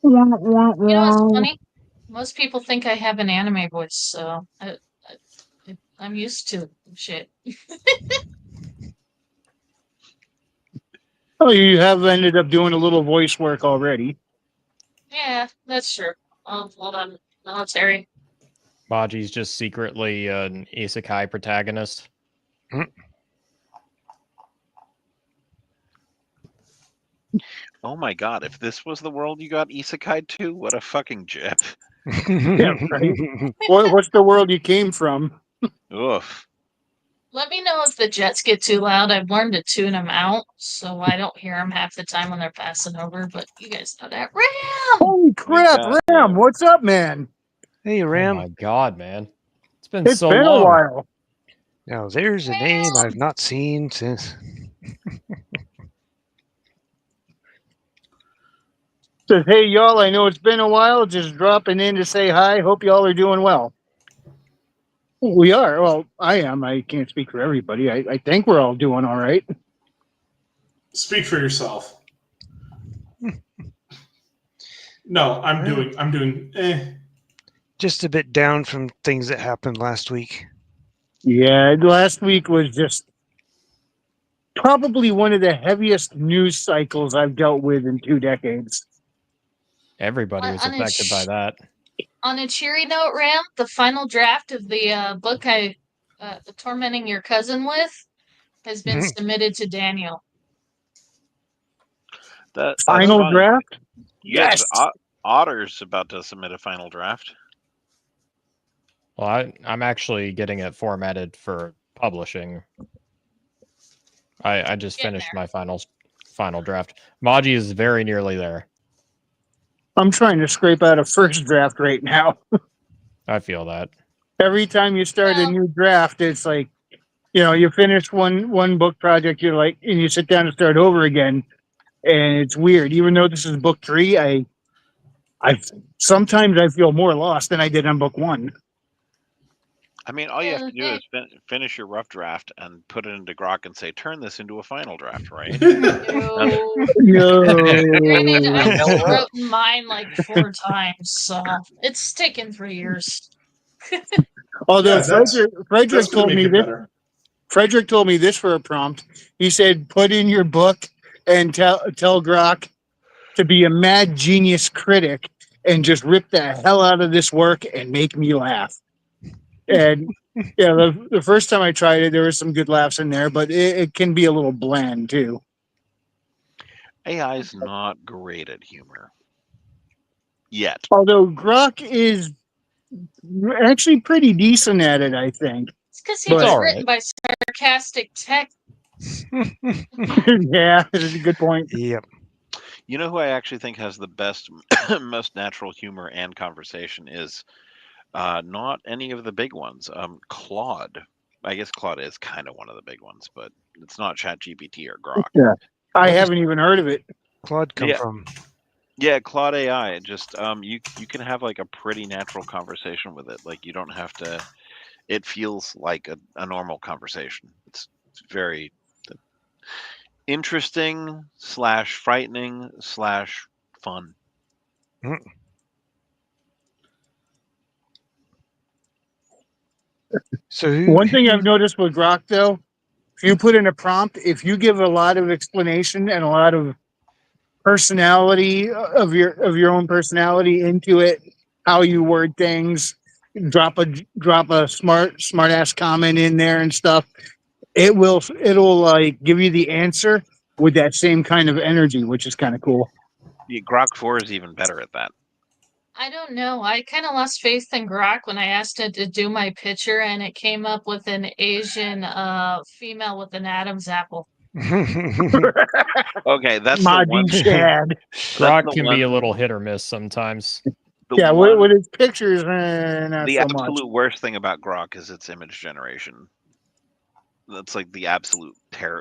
know what's funny? Most people think I have an anime voice, so I'm used to shit. Oh, you have ended up doing a little voice work already. Yeah, that's true. Oh, hold on. Military. Maji's just secretly an isekai protagonist. Oh my god, if this was the world you got isekai to, what a fucking jip. Yeah, right. What's the world you came from? Oof. Let me know if the jets get too loud. I've learned to tune them out, so I don't hear them half the time when they're passing over. But you guys know that. Ram! Holy crap, got Ram! you. What's up, man? Hey, Oh Ram. my god, man. It's been It's so been long. a while. Now, there's a name I've not seen since. Says, hey, y'all, I know it's been a while. Just dropping in to say hi. Hope y'all are doing well. We are. Well, I am. I can't speak for everybody. I think we're all doing all right. Speak for yourself. No, I'm doing. Just a bit down from things that happened last week. Yeah, last week was just probably one of the heaviest news cycles I've dealt with in 2 decades. Everybody was On a affected by that. On a cheery note, Ram, the final draft of the book I tormenting your cousin with has been submitted to Daniel. That's Final fine. draft? Yes, Yes. Otter's about to submit a final draft. Well, I'm actually getting it formatted for publishing. I just Getting finished there. my final draft. Maji is very nearly there. I'm trying to scrape out a first draft right now. I feel that. Every time you start a Well- new draft, it's like, you finish one book project, you're like, and you sit down and start over again, and it's weird. Even though this is book 3, I sometimes I feel more lost than I did on book 1. I mean, all you have to do Okay. is finish your rough draft and put it into Grok and say, turn this into a final draft, right? No. Granted, I No rough. wrote mine like 4 times, so it's taken 3 years. Although Yeah, that's Frederick gonna told make me it this. better. Frederick told me this for a prompt. He said, "Put in your book and tell Grok to be a mad genius critic and just rip the hell out of this work and make me laugh." And the first time I tried it, there were some good laughs in there, but it can be a little bland too. AI is not great at humor. Yet. Although Grok is actually pretty decent at it, I think. It's because he But- was All written by sarcastic tech. Yeah, that's a good point. Yep. You know who I actually think has the best, most natural humor and conversation is not any of the big ones. Claude. I guess Claude is kind of one of the big ones, but it's not ChatGPT or Grok. Yeah. I What is- haven't even heard of it. Claude come Yeah. from? Yeah, Claude AI. Just you can have like a pretty natural conversation with it. Like you don't have to. It feels like a normal conversation. It's very interesting / frightening / fun. So who? One thing I've noticed with Grok, though, if you put in a prompt, if you give a lot of explanation and a lot of personality of your own personality into it, how you word things, drop a smart ass comment in there and stuff, it'll like give you the answer with that same kind of energy, which is kind of cool. Yeah, Grok 4 is even better at that. I don't know. I kind of lost faith in Grok when I asked it to do my picture, and it came up with an Asian female with an Adam's apple. Okay, that's the one. MAJI-CHAN. Grok the can be a one- little hit or miss sometimes. The Yeah, one- with his pictures, not the so absolute much. worst thing about Grok is its image generation. That's like the absolute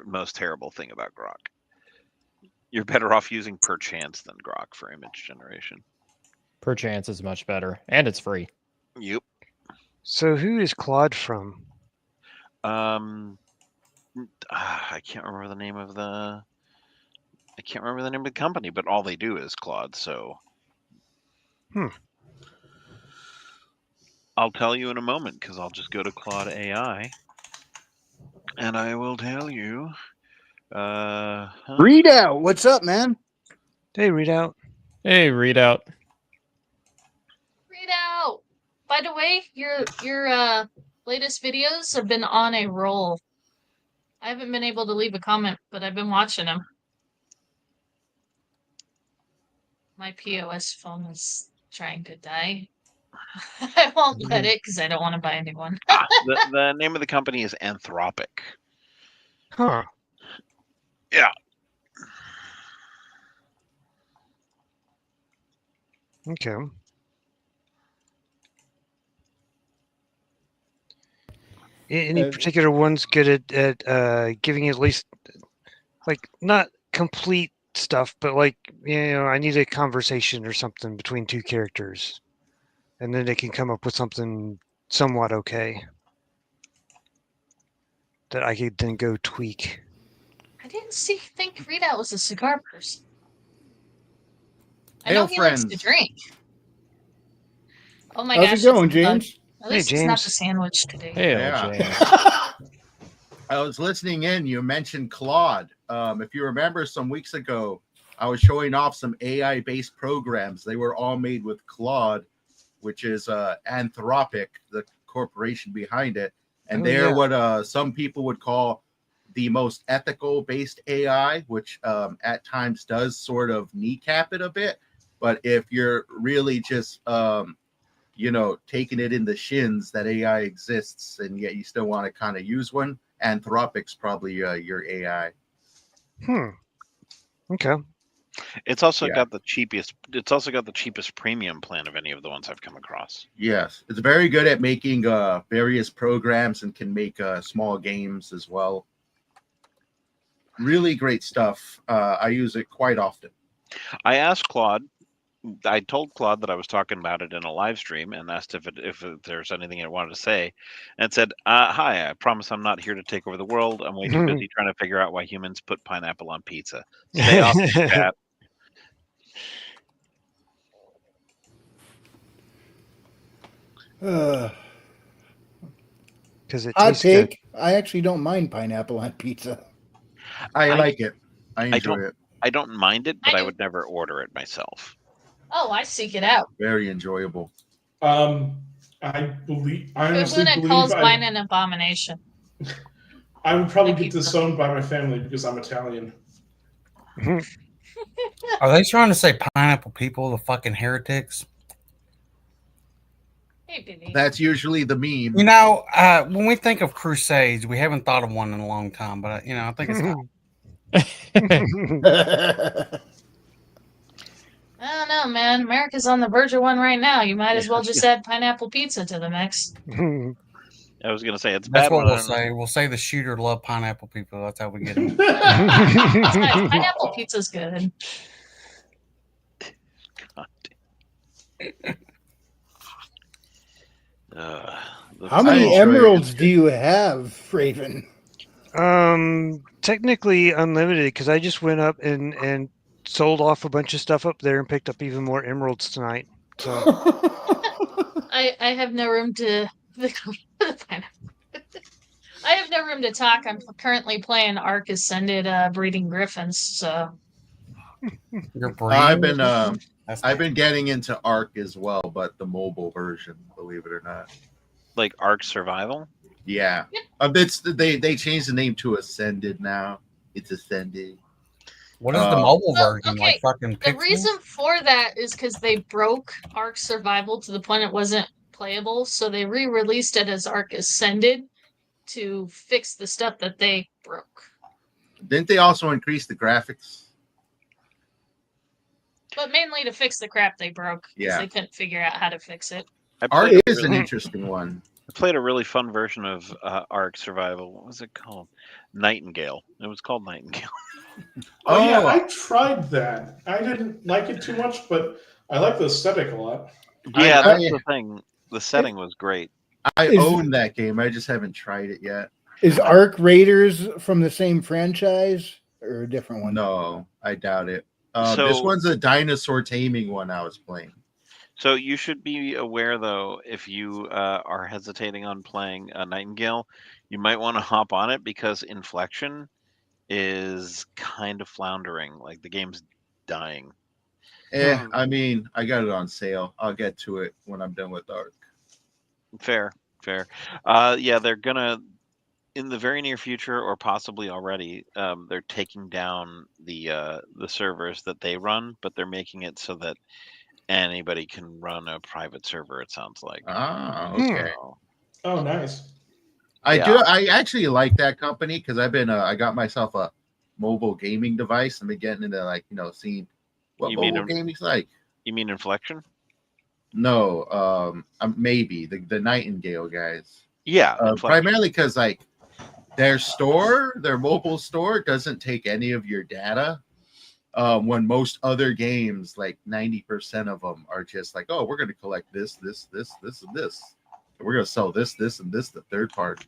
most terrible thing about Grok. You're better off using Perchance than Grok for image generation. Perchance is much better, and it's free. Yep. So who is Claude from? I can't remember the name of the. I can't remember the name of the company, but all they do is Claude. So. I'll tell you in a moment because I'll just go to Claude AI, and I will tell you. Read out. What's up, man? Hey, read out. Hey, readout. Read out. By the way, your latest videos have been on a roll. I haven't been able to leave a comment, but I've been watching them. My POS phone is trying to die. I won't let it because I don't want to buy a new one. the name of the company is Anthropic. Huh. Yeah. Okay. Any particular ones good at giving at least like not complete stuff, but like I need a conversation or something between two characters, and then they can come up with something somewhat okay that I could then go tweak. I didn't think Readout was a cigar person. I Hail, know he likes to friends. drink. Oh my How's gosh! it going, it's the bug. James? At least it's not James. the sandwich today. Hey, Yeah. James. I was listening in. You mentioned Claude. If you remember some weeks ago, I was showing off some AI-based programs. They were all made with Claude, which is Anthropic, the corporation behind it. and Oh, they're yeah. what some people would call the most ethical based AI, which at times does sort of kneecap it a bit. But if you're really just taking it in the shins that AI exists, and yet you still want to kind of use one, Anthropic's probably your AI. Okay. It's also Yeah. got the cheapest. It's also got the cheapest premium plan of any of the ones I've come across. Yes, it's very good at making various programs and can make small games as well. Really great stuff. I use it quite often. I asked Claude. I told Claude that I was talking about it in a live stream and asked if there's anything it wanted to say, and it said, "Hi, I promise I'm not here to take over the world. I'm way too busy trying to figure out why humans put pineapple on pizza. Stay off the chat." Because it Hot tastes good. take. I actually don't mind pineapple on pizza. I I- like it. I enjoy don't- it. I don't mind it, but I I do. would never order it myself. Oh, I seek it out. Very enjoyable. I honestly Kahuna believe calls mine an abomination. I would probably My get pizza. disowned by my family because I'm Italian. Are they trying to say pineapple people, the fucking heretics? Hey, baby. That's usually the meme. You know, when we think of crusades, we haven't thought of one in a long time, but I think it's time. I don't know, man. America's on the verge of one right now. You might as well just add pineapple pizza to the mix. I was going to say it's That's bad what when we'll say. We'll say the shooter loved pineapple people. That's how we get him. Besides, pineapple pizza's good. How many enjoy it. emeralds do you have, Raven? Technically unlimited because I just went up and sold off a bunch of stuff up there and picked up even more emeralds tonight. So I have no room to. I have no room to talk. I'm currently playing Ark Ascended, breeding griffins. So You're I've breeding. been getting into Ark as well, but the mobile version, believe it or not. like Ark Survival. Yeah. They changed the name to Ascended now. It's Ascended. What is the mobile Well, version? okay, Like fucking the pixels? reason for that is because they broke Ark Survival to the point it wasn't playable, so they re-released it as Ark Ascended to fix the stuff that they broke. Didn't they also increase the graphics? But mainly to fix the crap they broke, because Yeah. they couldn't figure out how to fix it. I Ark played, is an interesting one. I played a really fun version of Ark Survival. What was it called? Nightingale. It was called Nightingale. Oh yeah, Oh. I tried that. I didn't like it too much, but I like the aesthetic a lot. Yeah, I- that's the thing. The setting was great. I Is- own that game. I just haven't tried it yet. Is Ark Raiders from the same franchise or a different one? No, I doubt it. This So- one's a dinosaur taming one I was playing. So you should be aware, though, if you are hesitating on playing Nightingale, you might want to hop on it because Inflection is kind of floundering. Like the game's dying. I mean, I got it on sale. I'll get to it when I'm done with Ark. Fair. Yeah, they're gonna in the very near future, or possibly already. They're taking down the servers that they run, but they're making it so that anybody can run a private server. It sounds like. Ah, okay. So, Oh, nice. I actually like that company because I've been I got myself a mobile gaming device. I've been getting into seeing what You mean mobile gaming's like. you mean Inflection? No, maybe the Nightingale guys. Yeah, Inflection. Primarily because their mobile store doesn't take any of your data. When most other games, like 90% of them, are just like, oh, we're going to collect this, and this. We're going to sell this, and this to third parties.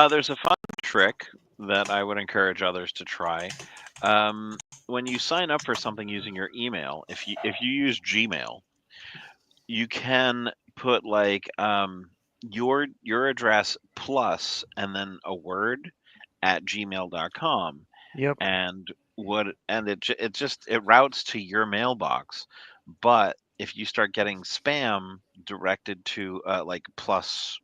There's a fun trick that I would encourage others to try. When you sign up for something using your email, if you use Gmail, you can put like your address plus and then a word at gmail.com. Yep. And it routes to your mailbox. But if you start getting spam directed to like plus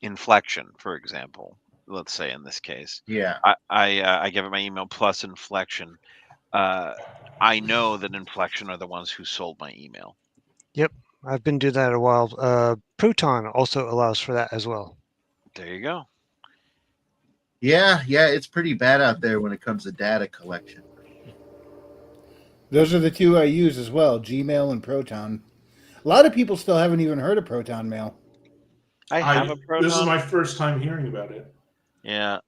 inflection, for example. Let's say in this case, Yeah. I give it my email plus inflection. I know that inflection are the ones who sold my email. Yep, I've been doing that a while. Proton also allows for that as well. There you go. Yeah, it's pretty bad out there when it comes to data collection. Those are the two I use as well, Gmail and Proton. A lot of people still haven't even heard of Proton Mail. I have a Proton. This is my first time hearing about it. Yeah,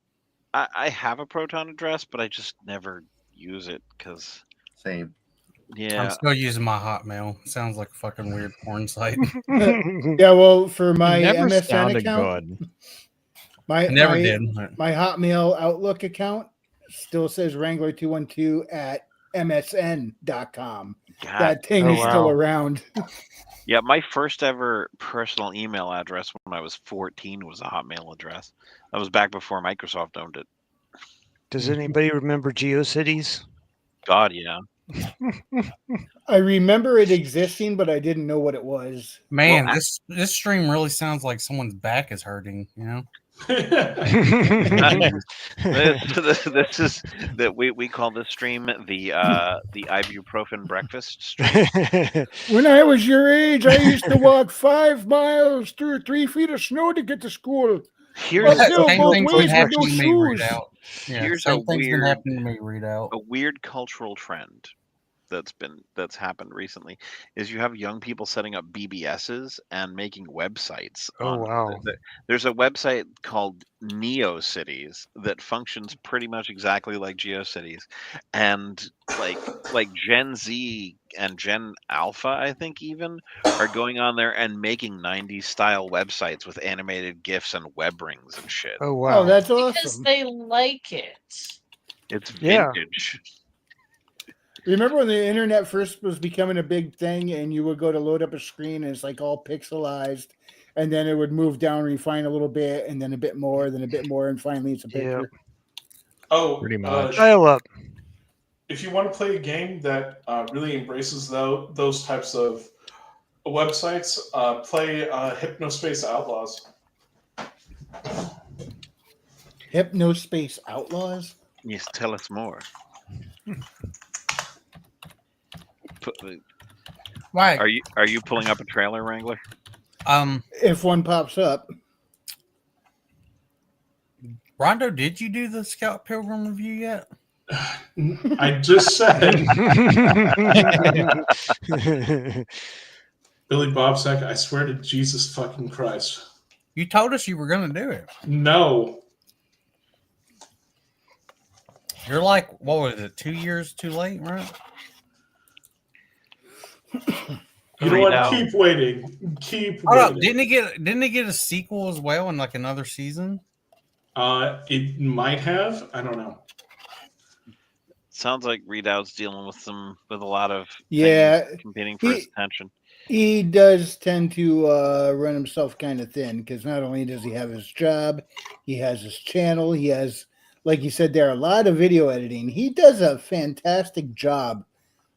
I have a Proton address, but I just never use it because. Same. Yeah. I'm still using my Hotmail. Sounds like a fucking weird porn site. Yeah, well, for my It never MSN sounded account, good. my I never my, did. my Hotmail Outlook account still says Wrangler212 at msn.com. God. That thing Oh, is still wow. around. Yeah, my first ever personal email address when I was 14 was a Hotmail address. That was back before Microsoft owned it. Does anybody remember GeoCities? God, yeah. I remember it existing, but I didn't know what it was. Man, Well, this stream really sounds like someone's back is hurting. You know. this is that we call this stream the ibuprofen breakfast stream. When I was your age, I used to walk 5 miles through 3 feet of snow to get to school. Here's Uphill Same both thing's ways been with happening no to me. Read shoes. out. Yeah, Here's same a thing's been weird happening to me. Read out. a weird cultural trend that's happened recently is you have young people setting up BBSs and making websites. Oh, wow. There's a website called NeoCities that functions pretty much exactly like GeoCities, and like Gen Z and Gen Alpha, I think even, are going on there and making 90s style websites with animated GIFs and web rings and shit. Oh, wow. Oh, that's Because awesome. they like it. It's Yeah. vintage. Remember when the internet first was becoming a big thing and you would go to load up a screen and it's like all pixelized, and then it would move down, refine a little bit, and then a bit more, then a bit more, and finally it's a picture. Oh, Pretty much. Dial up. if you want to play a game that really embraces those types of websites, play Hypnospace Outlaws. Hypnospace Outlaws? Yes, tell us more. Right. Are you pulling up a trailer, Wrangler? If one pops up. Rondo, did you do the Scout Pilgrim review yet? I just said, Billy Bobsack, I swear to Jesus fucking Christ. You told us you were going to do it. No. You're like, what was it, 2 years too late, right? You know what? No. Keep waiting. Keep Hold up, waiting. didn't it get a sequel as well in like another season? It might have. I don't know. Sounds like Readout's dealing with a lot of Yeah, things competing for his attention. he does tend to run himself kind of thin because not only does he have his job, he has his channel, he has, like you said, there are a lot of video editing. He does a fantastic job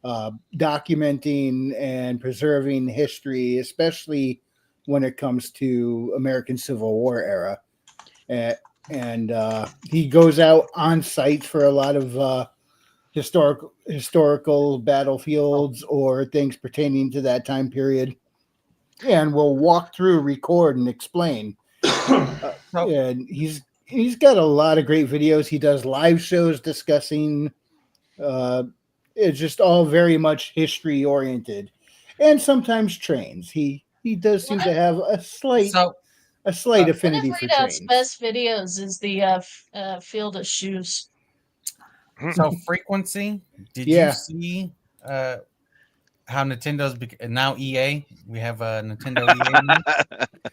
documenting and preserving history, especially when it comes to American Civil War era. And he goes out on site for a lot of historical battlefields or things pertaining to that time period, and will walk through, record, and explain. And he's got a lot of great videos. He does live shows discussing. It's just all very much history oriented, and sometimes trains. He does seem to have a slight affinity One of for Readout's trains. best videos is the field of shoes. So frequency, did Yeah. you see how Nintendo's now EA? We have a Nintendo EA now.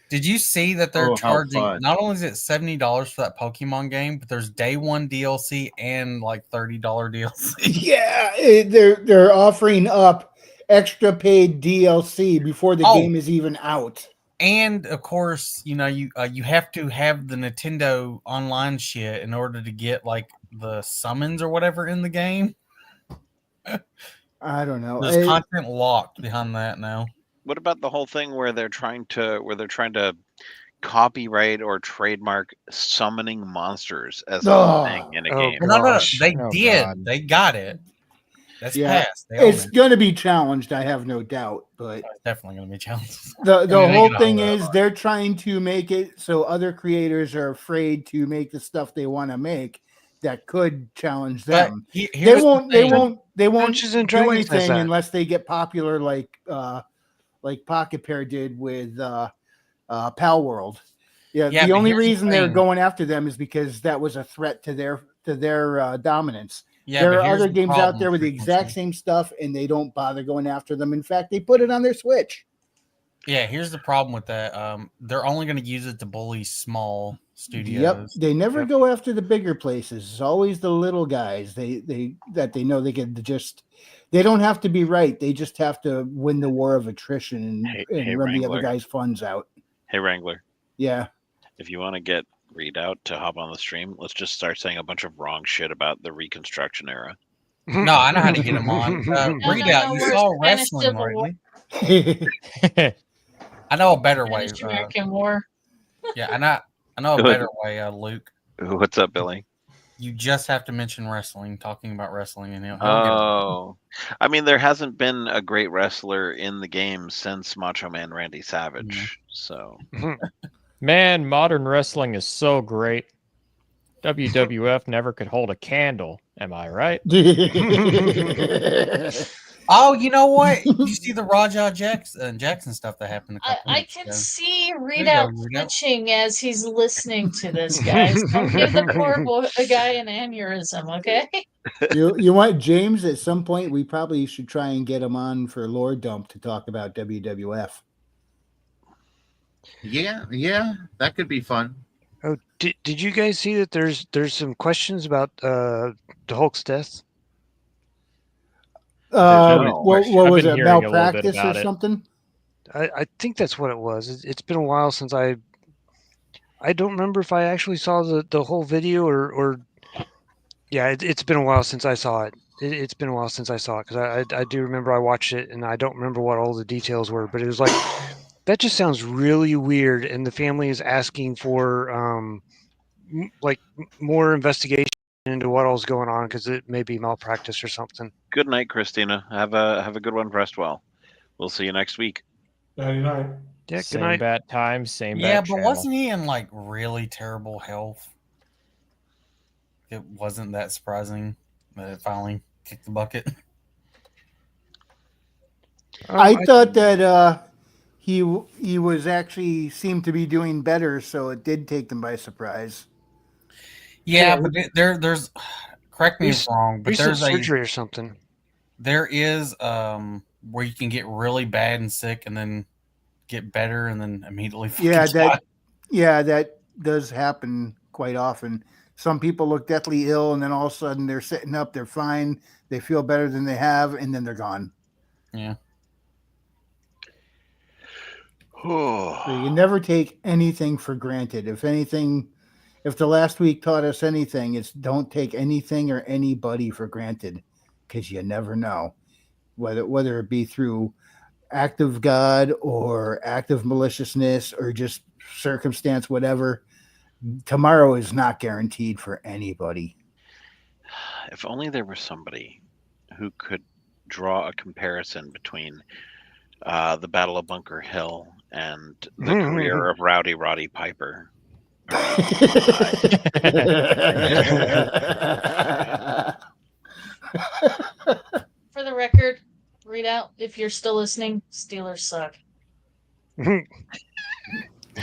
Did you see that they're Oh, how charging? fun. Not only is it $70 for that Pokemon game, but there's day one DLC and like $30 DLC. Yeah, they're offering up extra paid DLC before the game is even out. And of course, you know you have to have the Nintendo online shit in order to get like the summons or whatever in the game. I don't know. There's content locked behind that now. What about the whole thing where they're trying to copyright or trademark summoning monsters as a Oh. thing in a Oh, game. No, gosh. they Oh, did. God. They got it. That's Yeah, passed. They own it's it. going to be challenged. I have no doubt, but It's definitely going to be challenged. the I mean, they whole can thing hold it. is they're trying to make it so other creators are afraid to make the stuff they want to make that could challenge But them. here's They the won't. They thing. won't. They won't Dungeons and do Dragons has anything that. unless they get popular, like Pocket Pair did with Pal World. Yeah, Yeah, the but only here's the reason they're thing. going after them is because that was a threat to their dominance. Yeah, There but are here's other the games out problem, there with the exact Frequency. same stuff, and they don't bother going after them. In fact, they put it on their Switch. Yeah, here's the problem with that. They're only going to use it to bully small Yep, studios. they never Yep. go after the bigger places. It's always the little guys. They know they can just. They don't have to be right. They just have to win the war of attrition and run the other Wrangler. guys' funds out. Hey, Wrangler, Yeah. if you want to get Readout to hop on the stream, let's just start saying a bunch of wrong shit about the Reconstruction era. No, I know how to get them on. Readout, you we're saw Spanish wrestling Civil War. lately. I know a better way. Spanish American War. Yeah, I know a better way, Luke. What's up, Billy? You just have to mention wrestling, talking about wrestling, and he'll get it. Oh, I mean, there hasn't been a great wrestler in the game since Macho Man Randy Savage. So, Man, modern wrestling is so great. WWF never could hold a candle. Am I right? Oh, you know what? You see the Raja Jackson stuff that happened a couple I weeks can ago. see you Readout go, Readout. twitching as he's listening to this, guys. Don't give the poor guy an aneurysm, okay? You want James at some point? We probably should try and get him on for Lore Dump to talk about WWF. Yeah, that could be fun. Oh, did you guys see that there's some questions about the Hulk's death? What was been it? hearing a little bit Malpractice or about it. something? I think that's what it was. It's been a while since I don't remember if I actually saw the whole video or yeah, it's been a while since I saw it. It's been a while since I saw it because I do remember I watched it and I don't remember what all the details were, but it was like that just sounds really weird, and the family is asking for more investigation into what all's going on because it may be malpractice or something. good night, Christina. Have a good one. Rest well. We'll see you next week. 99. Yeah, good Same night. bat time, same Yeah, bat but channel. wasn't he in like really terrible health? It wasn't that surprising that it finally kicked the bucket. I thought that he was actually seemed to be doing better, so it did take them by surprise. Yeah, but there's correct me if Recent- I'm wrong, but recent there's surgery or something. there is where you can get really bad and sick and then get better and then immediately That does happen quite often. Some people look deathly ill, and then all of a sudden they're sitting up, they're fine, they feel better than they have, and then they're gone. Yeah. So you never take anything for granted. If the last week taught us anything, it's don't take anything or anybody for granted, because you never know whether it be through act of God or act of maliciousness or just circumstance, whatever. Tomorrow is not guaranteed for anybody. If only there was somebody who could draw a comparison between the Battle of Bunker Hill and the career of Rowdy Roddy Piper. For the record, Readout, if you're still listening, Steelers suck.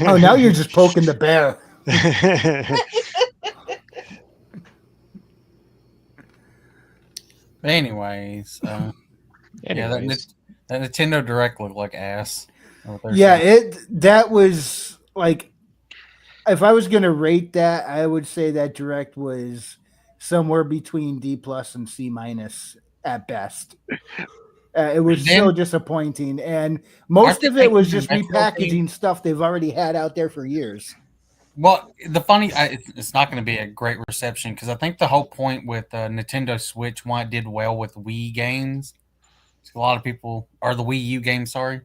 Oh, now you're just poking the bear. But anyways, yeah, that Nintendo Direct looked like ass. Yeah, that was like, if I was gonna rate that, I would say that Direct was somewhere between D+ and C- at best. It was so disappointing, and most of it was just repackaging stuff they've already had out there for years. Well, it's not going to be a great reception because I think the whole point with Nintendo Switch, why it did well with Wii games, a lot of people, or the Wii U games, sorry,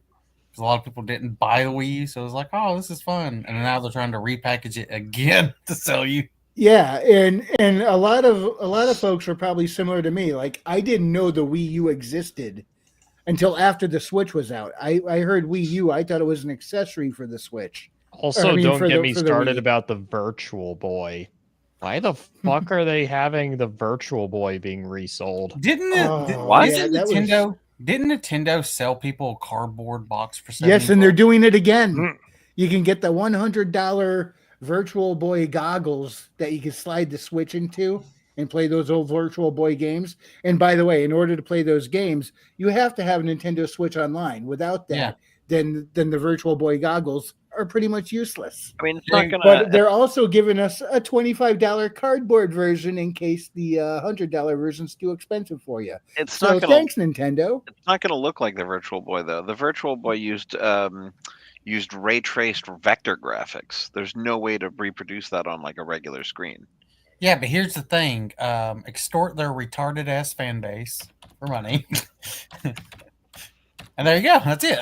because a lot of people didn't buy the Wii U, so it was like, oh, this is fun. And now they're trying to repackage it again to sell you. Yeah, and a lot of folks are probably similar to me. Like, I didn't know the Wii U existed until after the Switch was out. I heard Wii U, I thought it was an accessory for the Switch. Also, I mean, don't for get the- me for the started Wii. about the Virtual Boy. Why the fuck are they having the Virtual Boy being resold? Didn't it? Oh, What? yeah, that was- Didn't Nintendo sell people a cardboard box for Yes, and they're $70? doing it again. Mm. You can get the $100 Virtual Boy goggles that you can slide the Switch into and play those old Virtual Boy games. And by the way, in order to play those games, you have to have a Nintendo Switch online. Without that, then the Virtual Boy goggles are pretty much useless. I mean, it's not gonna. But they're also giving us a $25 cardboard version in case the $100 version's too expensive for you. It's So not gonna. thanks, Nintendo. It's not gonna look like the Virtual Boy though. The Virtual Boy used ray traced vector graphics. There's no way to reproduce that on like a regular screen. Yeah, but here's the thing: extort their retarded ass fan base for money, and there you go. That's it.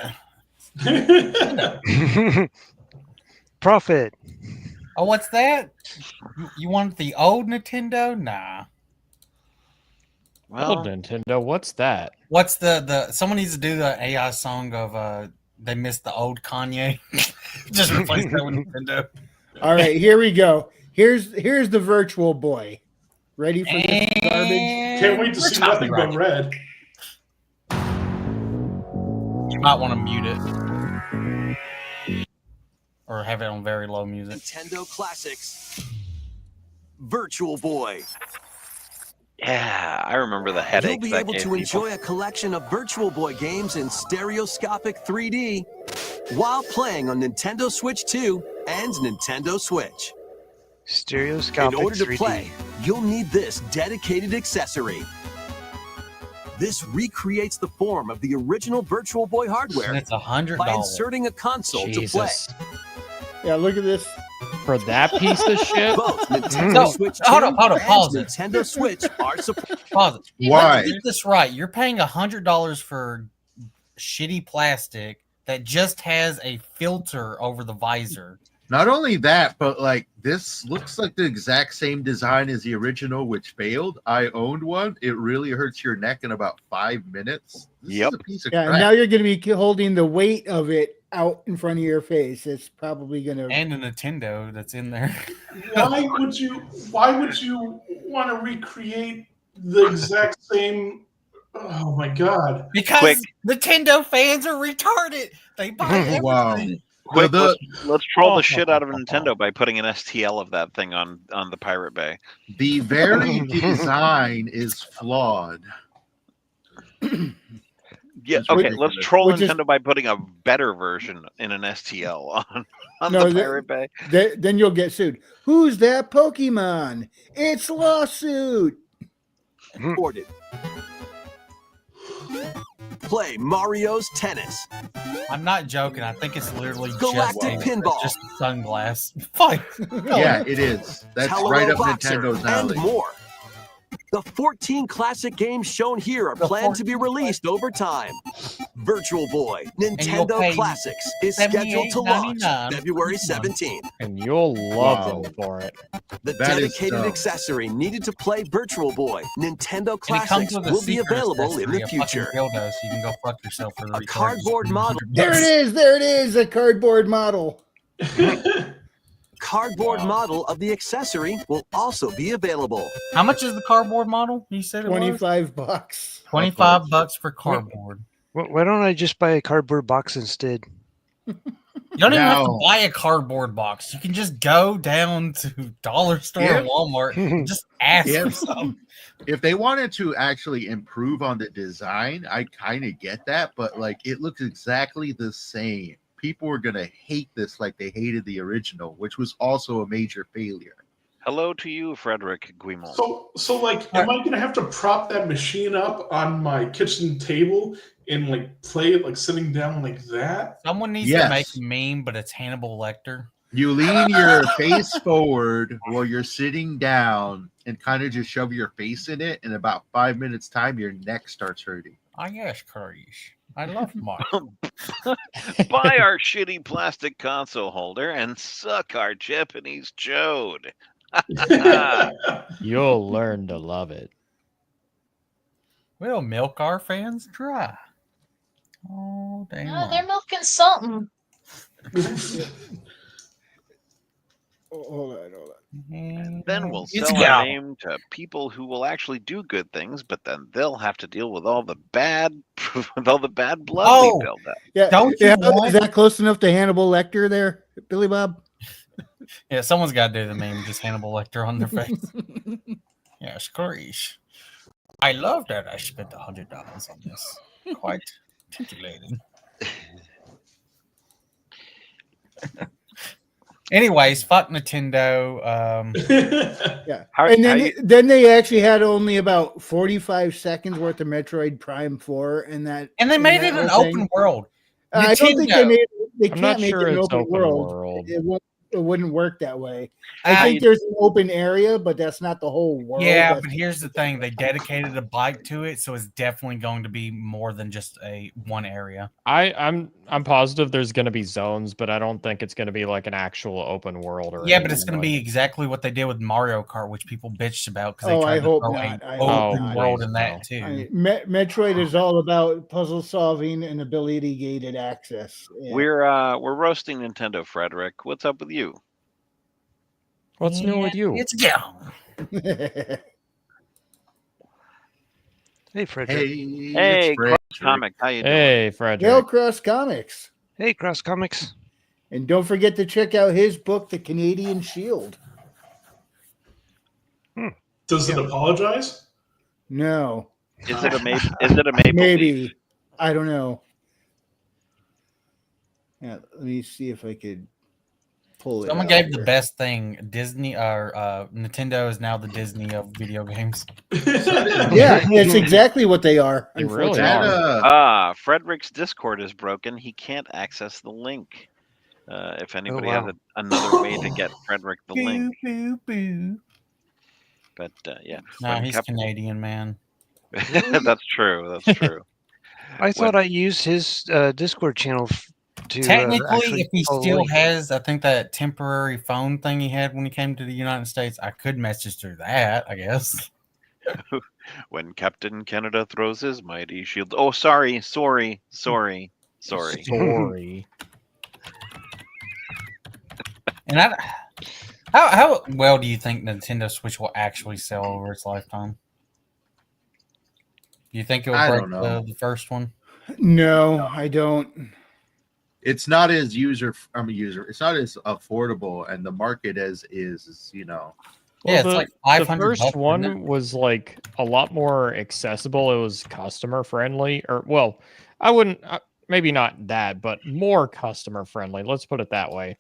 Profit. Oh, what's that? You want the old Nintendo? Nah. Old Well, Nintendo, what's that? What's the? Someone needs to do the AI song of they missed the old Kanye. Just replace that with Nintendo. All right, here we go. Here's the Virtual Boy. Ready for this garbage? Can't wait to see nothing but red. You might want to mute it or have it on very low music. Nintendo Classics. Virtual Boy. yeah, I remember the headache. You'll be that able gave to people. enjoy a collection of Virtual Boy games in stereoscopic 3D while playing on Nintendo Switch 2 and Nintendo Switch. Stereoscopic In order to 3D. play, you'll need this dedicated accessory. This recreates the form of the original Virtual Boy hardware And it's $100. by inserting a console to play. Jesus. Yeah, look at this. For that piece of shit? Both Nintendo No, Switch 2 hold on, and pause it. Nintendo Switch are supported. Pause it. Why? Let's get this right. You're paying $100 for shitty plastic that just has a filter over the visor. Not only that, but like this looks like the exact same design as the original, which failed. I owned one. It really hurts your neck in about 5 minutes. This Yep. is a piece of Yeah, and crap. now you're going to be holding the weight of it out in front of your face. It's probably going to. And a Nintendo that's in there. Why would you want to recreate the exact same? Oh my god! Because Quick. Nintendo fans are retarded. They buy everything. Wow. Quick, The- let's troll the shit out of Nintendo by putting an STL of that thing on the Pirate Bay. The very design is flawed. Yeah, It's okay, ridiculous. let's troll Which is- Nintendo by putting a better version in an STL on No, the the- Pirate Bay. Then you'll get sued. Who's that Pokemon? It's lawsuit. Supported. Play Mario's Tennis. I'm not joking. I think it's literally Galactic Pinball. just a sunglass. Fuck. Yeah, it is. That's Hello right up Boxer, Nintendo's alley. and more. The 14 classic games shown here are The planned to be 14 released over time. Virtual Boy you'll Nintendo pay Classics is scheduled to launch $78.99 February each month. 17th. And you'll love Wow. them for it. The That is dedicated dumb. accessory needed to play Virtual Boy Nintendo And it comes Classics with a will be secret available in the accessory, a fucking future. dildo, so you can go fuck yourself for the A cardboard model. There it is. There it is. A cardboard model. Cardboard model of the accessory will also be available. How much is the cardboard model? You said it was $25. $25 for cardboard. Why don't I just buy a cardboard box instead? You don't even have to Now- buy a cardboard box. You can just go down to Dollar Store or Yeah. Walmart and just ask Yeah. for some. If they wanted to actually improve on the design, I kind of get that, but like it looks exactly the same. People are gonna hate this like they hated the original, which was also a major failure. Hello to you, Frederick Guimont. So like, am I gonna have to prop that machine up on my kitchen table and like play it like sitting down like that? Someone needs Yes. to make a meme, but it's Hannibal Lecter. You lean your face forward while you're sitting down and kind of just shove your face in it. In about 5 minutes' time, your neck starts hurting. Oh yes, Courage. I love Mario. Buy our shitty plastic console holder and suck our Japanese chode. You'll learn to love it. We'll milk our fans dry. Oh, dang. No, they're milking something. Hold on. And then we'll It's sell go. our name to people who will actually do good things, but then they'll have to deal with all the bad, with all the bad blood Oh. we build up. Yeah, Don't you yeah, want- is that close enough to Hannibal Lecter there, Billy Bob? Yeah, someone's got to do the meme, just Hannibal Lecter on their face. Yeah, screech. I love that I spent $100 on this. Quite titillating. Anyways, fuck Nintendo. Yeah. How- and how then, you- then they actually had only about 45 seconds worth of Metroid Prime 4 in that. And they in made that it an whole open thing. world. I don't think Nintendo. they I'm not can't make sure it an it's open open world. world. It wouldn't work that way. I I think there's an open area, but that's not the whole world. Yeah, That's- but here's the thing: they dedicated a bike to it, so it's definitely going to be more than just a one area. I'm positive there's going to be zones, but I don't think it's going to be like an actual open world or. Yeah, but it's anything going to like- be exactly what they did with Mario Kart, which people bitched about because they Oh, tried I to hope throw not. a I hope open not. world Please in no. that too. I mean, Metroid is all about puzzle solving and ability gated access. Yeah. We're roasting Nintendo, Frederick. What's up with you? What's new with you? It's gone. Hey, Frederick. Hey, Cross Comic, how you doing? Hey, Frederick. Hail Cross Comics. Hey, Cross Comics. And don't forget to check out his book, The Canadian Shield. Does it apologize? No. Is it a maple? Is it a maple? Maybe. leaf? I don't know. Yeah, let me see if I could pull it Someone out gave the here. best thing. Disney or Nintendo is now the Disney of video games. Yeah, it's exactly what they are. They really unfortunately. are. Frederick's Discord is broken. He can't access the link. If anybody wow. has another way to get Frederick the link, Boo, boo. but yeah, Nah, when he's Cap- Canadian, man. that's true. That's true. I thought I used his Discord channel to Technically, actually if he follow still link. has, I think that temporary phone thing he had when he came to the United States, I could message through that, I guess. When Captain Canada throws his mighty shield. Oh, sorry. Sorry. And how well do you think Nintendo Switch will actually sell over its lifetime? Do you think it will I break don't know. the first one? No, I don't. It's not as it's not as affordable, and the market is Yeah, it's like 500 The first bucks, isn't one it? was like a lot more accessible. It was customer friendly, or well, I wouldn't. Maybe not that, but more customer friendly. Let's put it that way.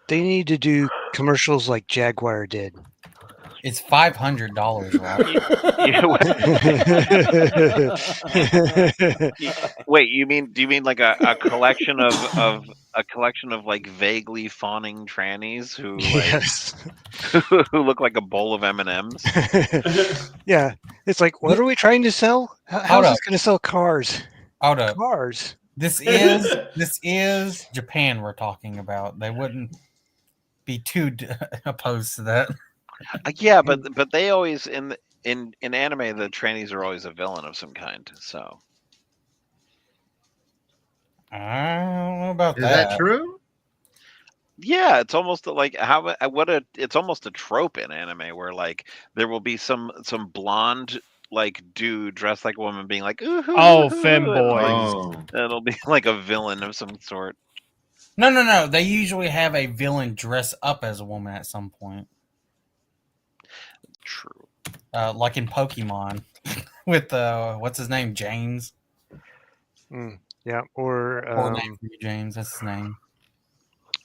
They need to do commercials like Jaguar did. It's $500, right? Wait, do you mean like a collection of a collection of like vaguely fawning trannies who Yes. who look like a bowl of M&Ms? Yeah. It's like, what are we trying to sell? How's Hold this up. going to sell cars? Hold up. Cars. This is Japan we're talking about. They wouldn't be too opposed to that. Yeah, but they always in anime the trannies are always a villain of some kind. So I don't know about Is that true? yeah, it's almost like it's almost a trope in anime where like there will be some blonde like dude dressed like a woman being like ooh, Oh, and, femboys. Oh, it'll be like a villain of some sort. No. They usually have a villain dress up as a woman at some point. True. Like in Pokemon with what's his name? James. Yeah. Or Poor name for you, James. That's his name.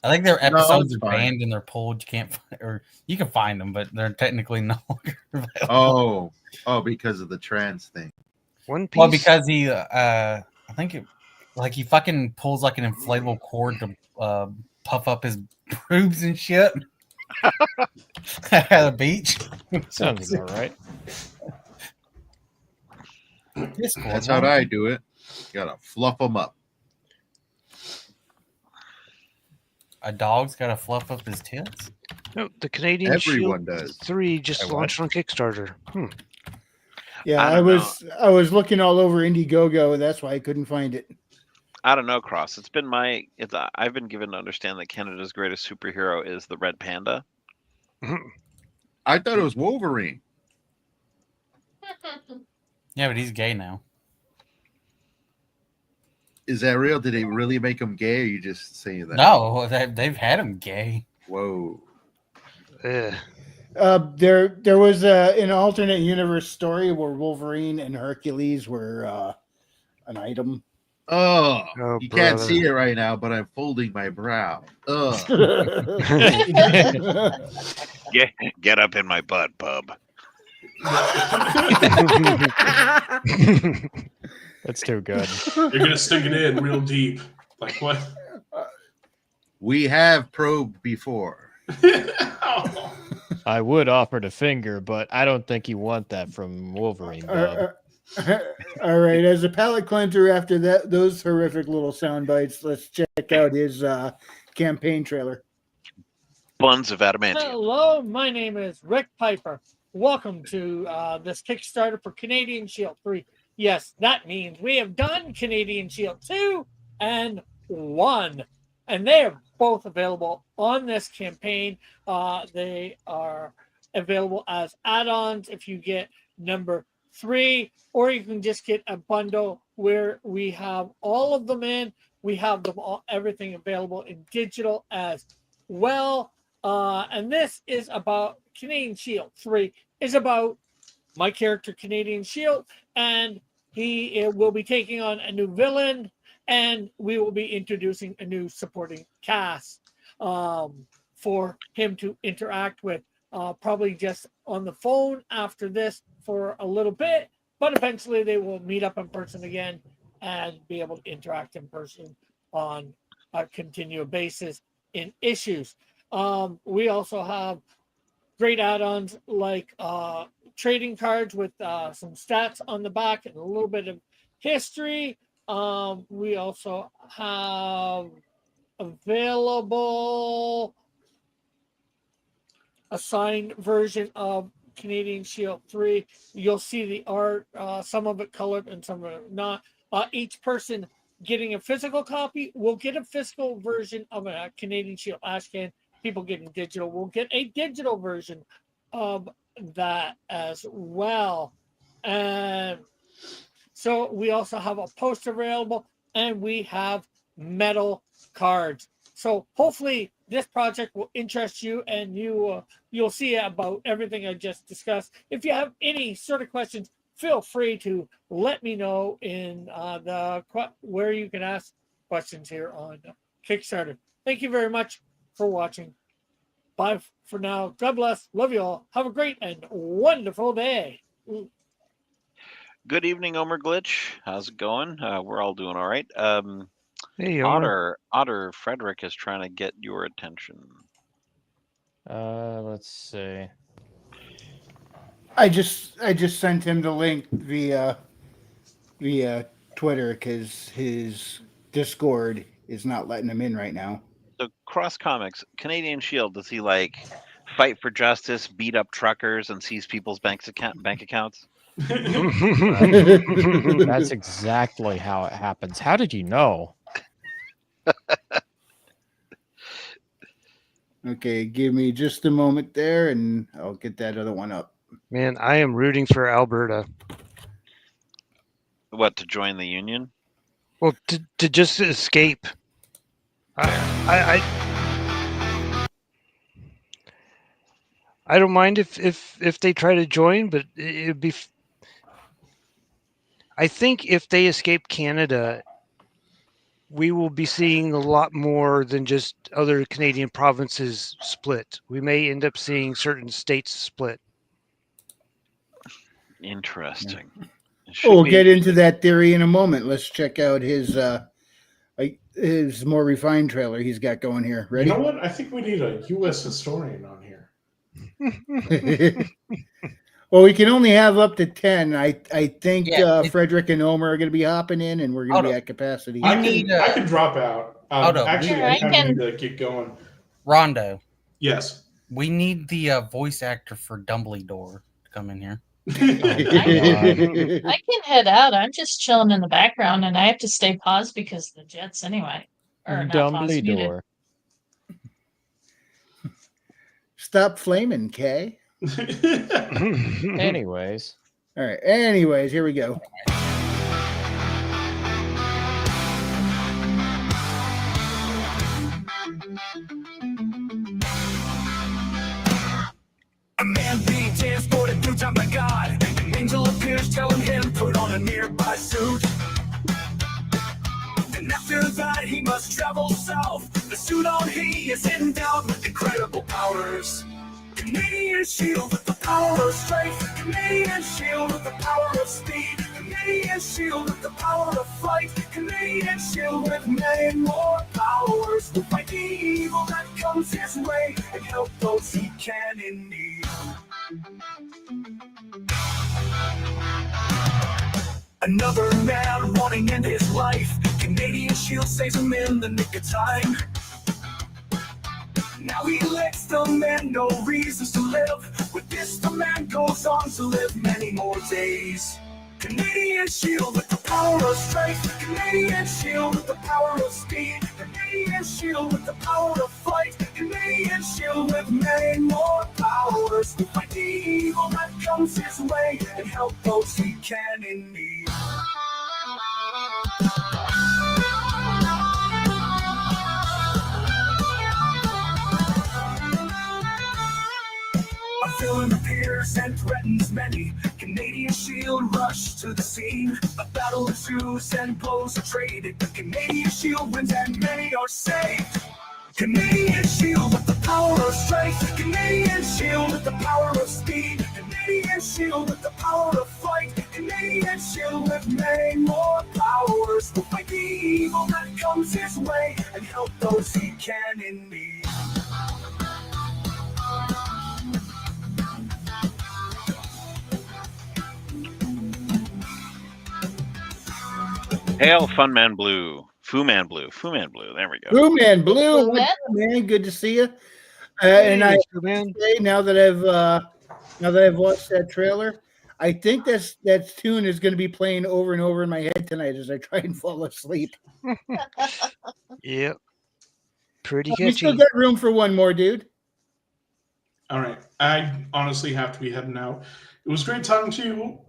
I think their No, episodes it's are fine. banned and they're pulled. You can't or you can find them, but they're technically no longer available. oh, because of the trans thing. One Piece. Well, because he, I think he fucking pulls like an inflatable cord to puff up his boobs and shit at the beach. Sounds about right. That's how I do it. Gotta fluff them up. A dog's got to fluff up his tits? No, the Canadian Everyone Shield does. 3 just Wait, what? launched on Kickstarter. Yeah, I I don't was looking all over Indiegogo. That's why I couldn't find it. I don't know, Cross. I've been given to understand that Canada's greatest superhero is the red panda. I thought it was Wolverine. Yeah, but he's gay now. Is that real? Did they really make him gay, or are you just saying that? No, they've had him gay. Whoa. Ugh. There was an alternate universe story where Wolverine and Hercules were an item. Oh, Oh, you can't brother. see it right now, but I'm folding my brow. Ugh. Get up in my butt, bub. That's too good. You're gonna stick it in real deep. Like what? We have probed before. Oh. I would offer the finger, but I don't think you want that from Wolverine, Bob. All right, as a palate cleanser after those horrific little sound bites, let's check out his campaign trailer. Buns of adamantium. Hello, my name is Rick Piper. Welcome to this Kickstarter for Canadian Shield 3. Yes, that means we have done Canadian Shield 2 and 1. And they are both available on this campaign. They are available as add-ons if you get number 3, or you can just get a bundle where we have all of them in. We have them all, everything available in digital as well. And this is about Canadian Shield 3 is about my character Canadian Shield, and he will be taking on a new villain, and we will be introducing a new supporting cast for him to interact with, probably just on the phone after this for a little bit, but eventually they will meet up in person again and be able to interact in person on a continual basis in issues. We also have great add-ons like trading cards with some stats on the back and a little bit of history. We also have available a signed version of Canadian Shield 3. You'll see the art, some of it colored and some of it not. Each person getting a physical copy will get a physical version of a Canadian Shield ash can. People getting digital will get a digital version of that as well. And so we also have a poster available, and we have metal cards. So hopefully this project will interest you, and you'll see about everything I just discussed. If you have any sort of questions, feel free to let me know in where you can ask questions here on Kickstarter. Thank you very much for watching. Bye for now. God bless. Love you all. Have a great and wonderful day. Good evening, Omer Glitch. How's it going? We're all doing all right. Hey, Omer. Otter Frederick is trying to get your attention. Let's see. I just sent him the link via Twitter because his Discord is not letting him in right now. So Cross Comics, Canadian Shield, does he like fight for justice, beat up truckers, and seize people's bank accounts? That's exactly how it happens. How did you know? Okay, give me just a moment there, and I'll get that other one up. Man, I am rooting for Alberta. What, to join the union? Well, to just escape. I don't mind if they try to join, but it'd be. I think if they escape Canada, we will be seeing a lot more than just other Canadian provinces split. We may end up seeing certain states split. Interesting. We'll get into that theory in a moment. Let's check out his more refined trailer he's got going here. Ready? You know what? I think we need a U.S. historian on here. Well, we can only have up to 10. I think Yeah, Frederick and Omer are going to be hopping in, and we're going to be at capacity. I can drop out. Hold up. Actually, Sure, I I kind of can- need to get going. Rondo, Yes. we need the voice actor for Dumbledore to come in here. I can head out. I'm just chilling in the background, and I have to stay paused because of the Jets anyway. Or not paused, muted. Dumbledore. Stop flaming, Kay. Anyways. All right. Anyways, here we go. A man being transported through time by God. An angel appears telling him put on a nearby suit. And after that he must travel south. The suit on he is endowed with incredible powers. Canadian shield with the power of strength. Canadian shield with the power of speed. Canadian shield with the power of flight. Canadian shield with many more powers. Will fight the evil that comes his way and help those he can in need. Another man wanting to end his life. Canadian shield saves him in the nick of time. Now he lets the man no reasons to live. With this, the man goes on to live many more days. Canadian shield with the power of strength. Canadian shield with the power of speed. Canadian shield with the power of flight. Canadian shield with many more powers. Will fight the evil that comes his way and help those he can in need. A villain appears and threatens many. Canadian shield rush to the scene. A battle ensues and blows are traded. The Canadian shield wins and many are saved. Canadian shield with the power of strength. Canadian shield with the power of speed. Canadian shield with the power of flight. Canadian shield with many more powers. Will fight the evil that comes his way and help those he can in need. Hail, Funman Blue. Fu Man Blue. Fu Man Blue. There we go. Blue Man, Blue. Blue What's Man? up, man? Good to see you. And I man. say now that I've watched that trailer, I think that tune is going to be playing over and over in my head tonight as I try and fall asleep. Yep. Pretty We still catchy. got room for one more, dude. All right. I honestly have to be heading out. It was great talking to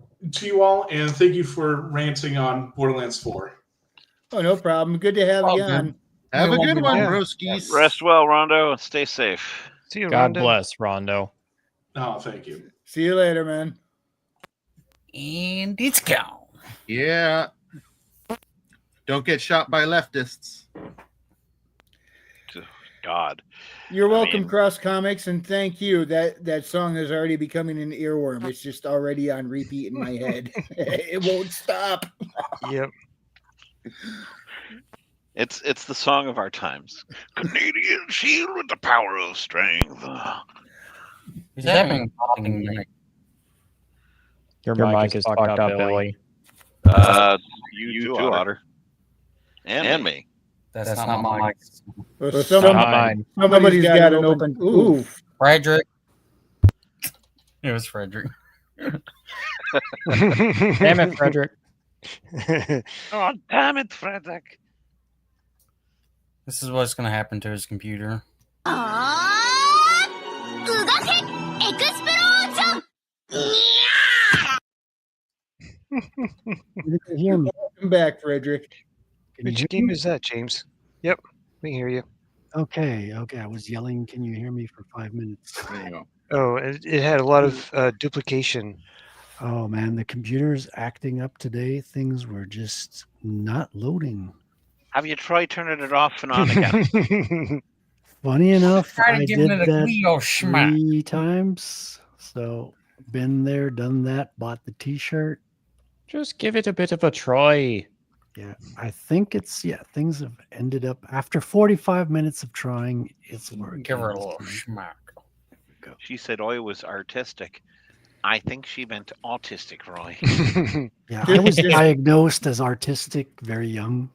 you all, and thank you for ranting on Borderlands 4. Oh, no problem. Good to have you on. Have a good one, Yeah. broskies. Rest well, Rondo, and stay safe. See you, God Rondo. bless, Rondo. Oh, thank you. See you later, man. And it's gone. Yeah. Don't get shot by leftists. God. You're welcome, mean- Cross Comics, and thank you. That song is already becoming an earworm. It's just already on repeat in my head. It won't stop. Yep. It's the song of our times. Canadian shield with the power of strength. He's having a popping night. Your mic is fucked up, Billy. You too, Otter. And me. That's not my mic. Well, Not mine. somebody's got an open. Ooh. Frederick. It was Frederick. Damn it, Frederick. Oh, damn it, Frederick. This is what's going to happen to his computer. Hear me. Welcome back, Frederick. Which game is that, James? Yep, we can hear you. Okay. I was yelling. Can you hear me for 5 minutes? There you go. Oh, it had a lot of duplication. Oh man, the computer's acting up today. Things were just not loading. Have you tried turning it off and on again? Funny enough, Try to I give did it a that Leo schmack. 3 times. So been there, done that, bought the T-shirt. Just give it a bit of a try. Yeah, I think things have ended up after 45 minutes of trying. It's working. Give her a little schmack. She said I was artistic. I think she meant autistic, Roy. Yeah, I was diagnosed as artistic very young.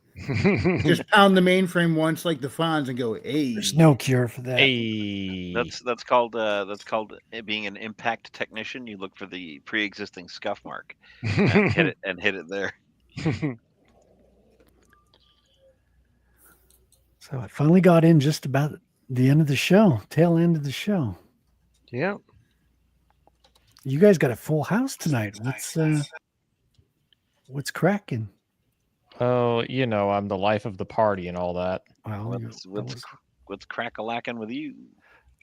Just pound the mainframe once like the Fonz and go, hey. There's no cure for that. Hey. That's called being an impact technician. You look for the pre-existing scuff mark and hit it there. So I finally got in just about the end of the show, tail end of the show. Yeah. You guys got a full house tonight. What's cracking? Oh, you know, I'm the life of the party and all that. Well, What's crack-a-lacking with you?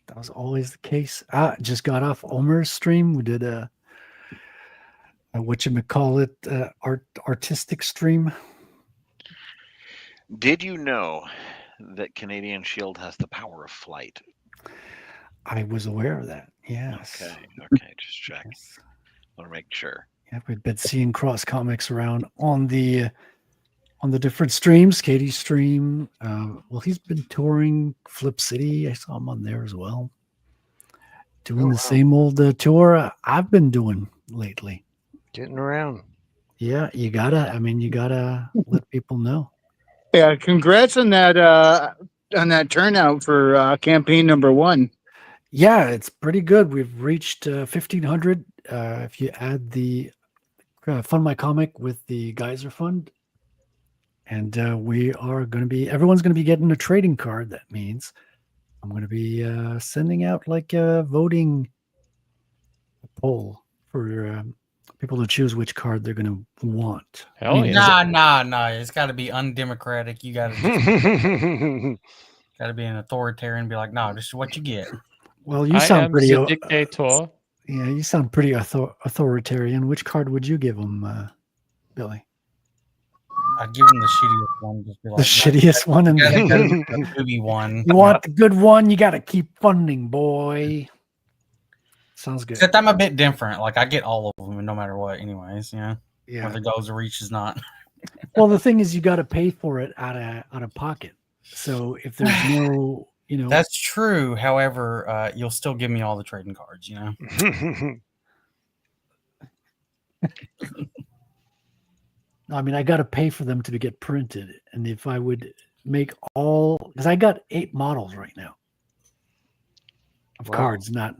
that was always the case. Just got off Omer's stream. We did a whatchamacallit, artistic stream. Did you know that Canadian Shield has the power of flight? I was aware of that. Yes. Okay, just check. Yes. Want to make sure. Yeah, we've been seeing Cross Comics around on the different streams. Katie's stream. Well, he's been touring Flip City. I saw him on there as well. Doing the same old tour I've been doing lately. Getting around. Yeah, you gotta let people know. Yeah, congrats on that turnout for campaign number 1. Yeah, it's pretty good. We've reached 1,500. If you add the Fund My Comic with the Geyser Fund, and everyone's going to be getting a trading card. That means I'm going to be sending out like a voting poll for people to choose which card they're going to want. Hell yeah. Nah. It's got to be undemocratic. You got to be an authoritarian and be like, no, this is what you get. Well, you sound pretty dictator. Yeah, you sound pretty authoritarian. Which card would you give them, Billy? I'd give him the shittiest one. Just be like, The shittiest one, and the movie one. You want the good one? You got to keep funding, boy. Sounds good. Except I'm a bit different. Like I get all of them, no matter what. Anyways, Yeah. Whether goes or reaches not. Well, the thing is, you got to pay for it out of pocket. So if there's no, That's true. However, you'll still give me all the trading cards. I mean, I got to pay for them to get printed. And if I would make because I got 8 models right now of cards, not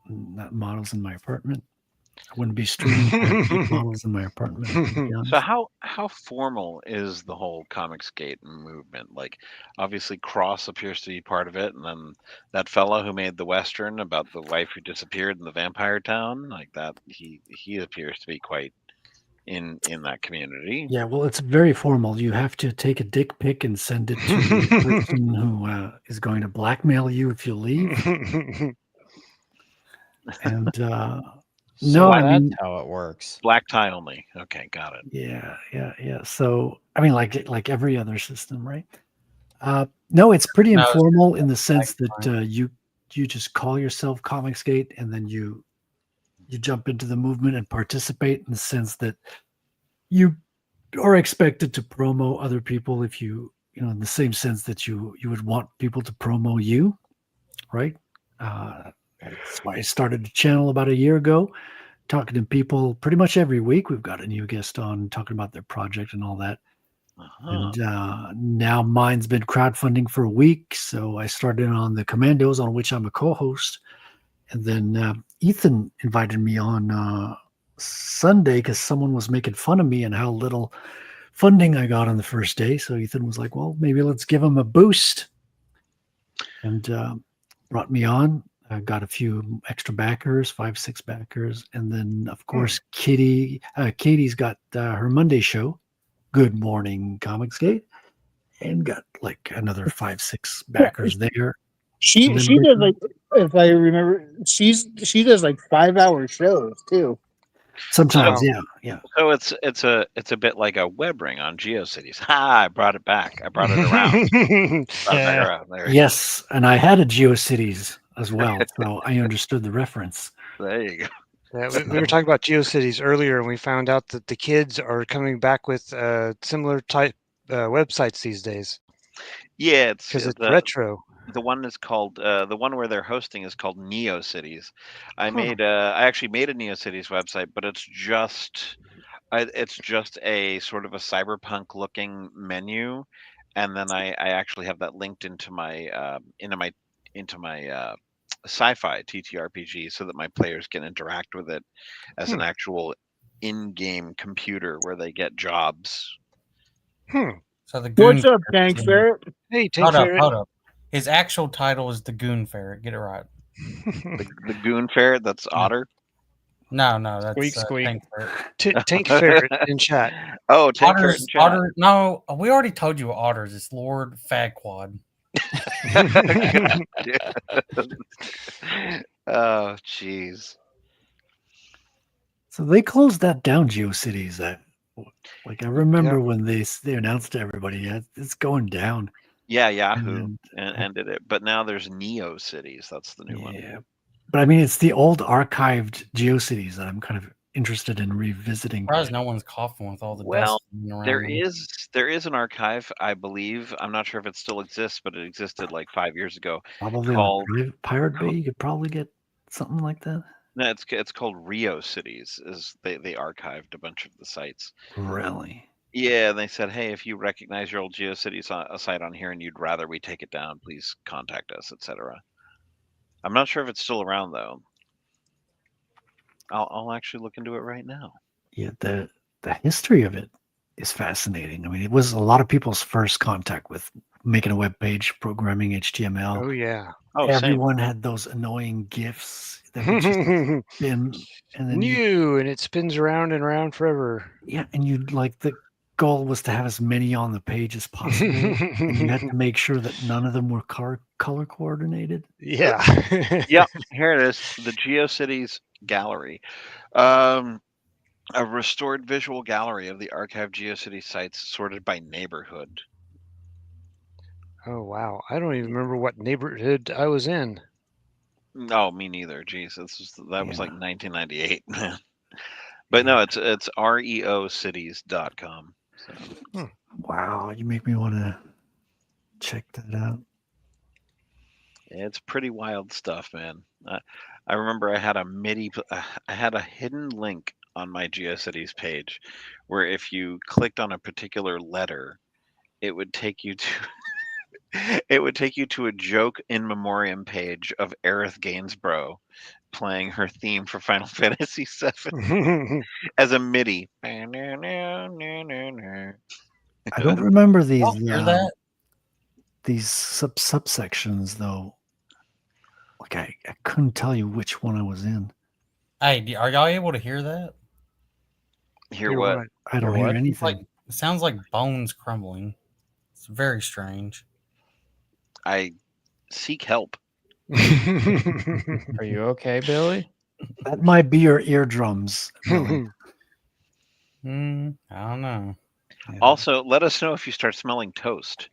models in my apartment. I wouldn't be streaming 8 models in my apartment. So how formal is the whole Comicsgate movement? Like, obviously, Cross appears to be part of it, and then that fellow who made the Western about the wife who disappeared in the vampire town, like that, he appears to be quite in that community. Yeah, well, it's very formal. You have to take a dick pic and send it to the person who is going to blackmail you if you leave. And that's how it works. Black tie only. Okay, got it. Yeah. So I mean, like every other system, right? No, it's pretty informal in the sense that you just call yourself Comicsgate, and then you jump into the movement and participate in the sense that you are expected to promo other people if you in the same sense that you would want people to promo you, right? That's why I started a channel about a year ago, talking to people pretty much every week. We've got a new guest on talking about their project and all that. And now mine's been crowdfunding for a week. So I started on the Commandos, on which I'm a co-host. And then Ethan invited me on Sunday because someone was making fun of me and how little funding I got on the first day. So Ethan was like, well, maybe let's give him a boost. And brought me on. I got a few extra backers, 5-6 backers. And then, of course, Katie's got her Monday show, Good Morning Comicsgate, and got like another 5-6 backers there. She does, like, if I remember, she does like 5-hour shows too. Sometimes, yeah. So it's a bit like a web ring on GeoCities. I brought it back. I brought it around. There. Yes, and I had a GeoCities as well, so I understood the reference. There you go. Yeah, we were talking about GeoCities earlier, and we found out that the kids are coming back with similar type websites these days. Yeah, because it's retro. The one is called the one where they're hosting is called NeoCities. I Huh. actually made a NeoCities website, but it's just a sort of a cyberpunk looking menu, and then I actually have that linked into my sci-fi TTRPG so that my players can interact with it as an actual in-game computer where they get jobs. So the What's Goon up, Ferret's Tank in- Ferret? Hey, Tank Ferret. Hold up. His actual title is the Goon Ferret. Get it right. The Goon Ferret, that's Otter. No, that's Squeak, squeak. Tank Ferret. Tank Ferret in chat. Oh, Tank Ferret in chat. Otter. No, we already told you Otters. It's Lord Fagquad. Oh, jeez. So they closed that down, GeoCities. I remember when they announced to everybody, yeah, it's going down. Yeah, Yahoo ended it, but now there's NeoCities. That's the new one. Yeah, but I mean, it's the old archived GeoCities that I'm kind of interested in revisiting. Surprised no one's coughing with all the Well, dust around there them. is an archive, I believe. I'm not sure if it still exists, but it existed like 5 years ago. Probably called on the Pirate Bay, you could probably get something like that. No, it's called Rio Cities. Is they archived a bunch of the sites. Really? Yeah, and they said, hey, if you recognize your old GeoCities site on here and you'd rather we take it down, please contact us, etc. I'm not sure if it's still around though. I'll actually look into it right now. Yeah, the history of it is fascinating. I mean, it was a lot of people's first contact with making a web page, programming HTML. Oh yeah. Oh, everyone had those annoying GIFs that would just spin, and then and it spins around and around forever. Yeah, and you'd like the goal was to have as many on the page as possible, and you had to make sure that none of them were color coordinated. Yeah. Yep. Here it is. The GeoCities gallery. A restored visual gallery of the archived GeoCities sites sorted by neighborhood. Oh wow. I don't even remember what neighborhood I was in. No, me neither. Jeez, that was like 1998, man. But no, it's reocities.com. So. Wow, you make me want to check that out. It's pretty wild stuff, man. I remember I had a hidden link on my GeoCities page where if you clicked on a particular letter, it would take you to a joke in memoriam page of Aerith Gainsborough playing her theme for Final Fantasy VII as a MIDI. I don't remember these these subsections though. Like I couldn't tell you which one I was in. Hey, are y'all able to hear that? Hear what? I don't hear anything. It sounds like bones crumbling. It's very strange. I seek help. Are you okay, Billy? That might be your eardrums. Billy. I don't know. Yeah. Also, let us know if you start smelling toast.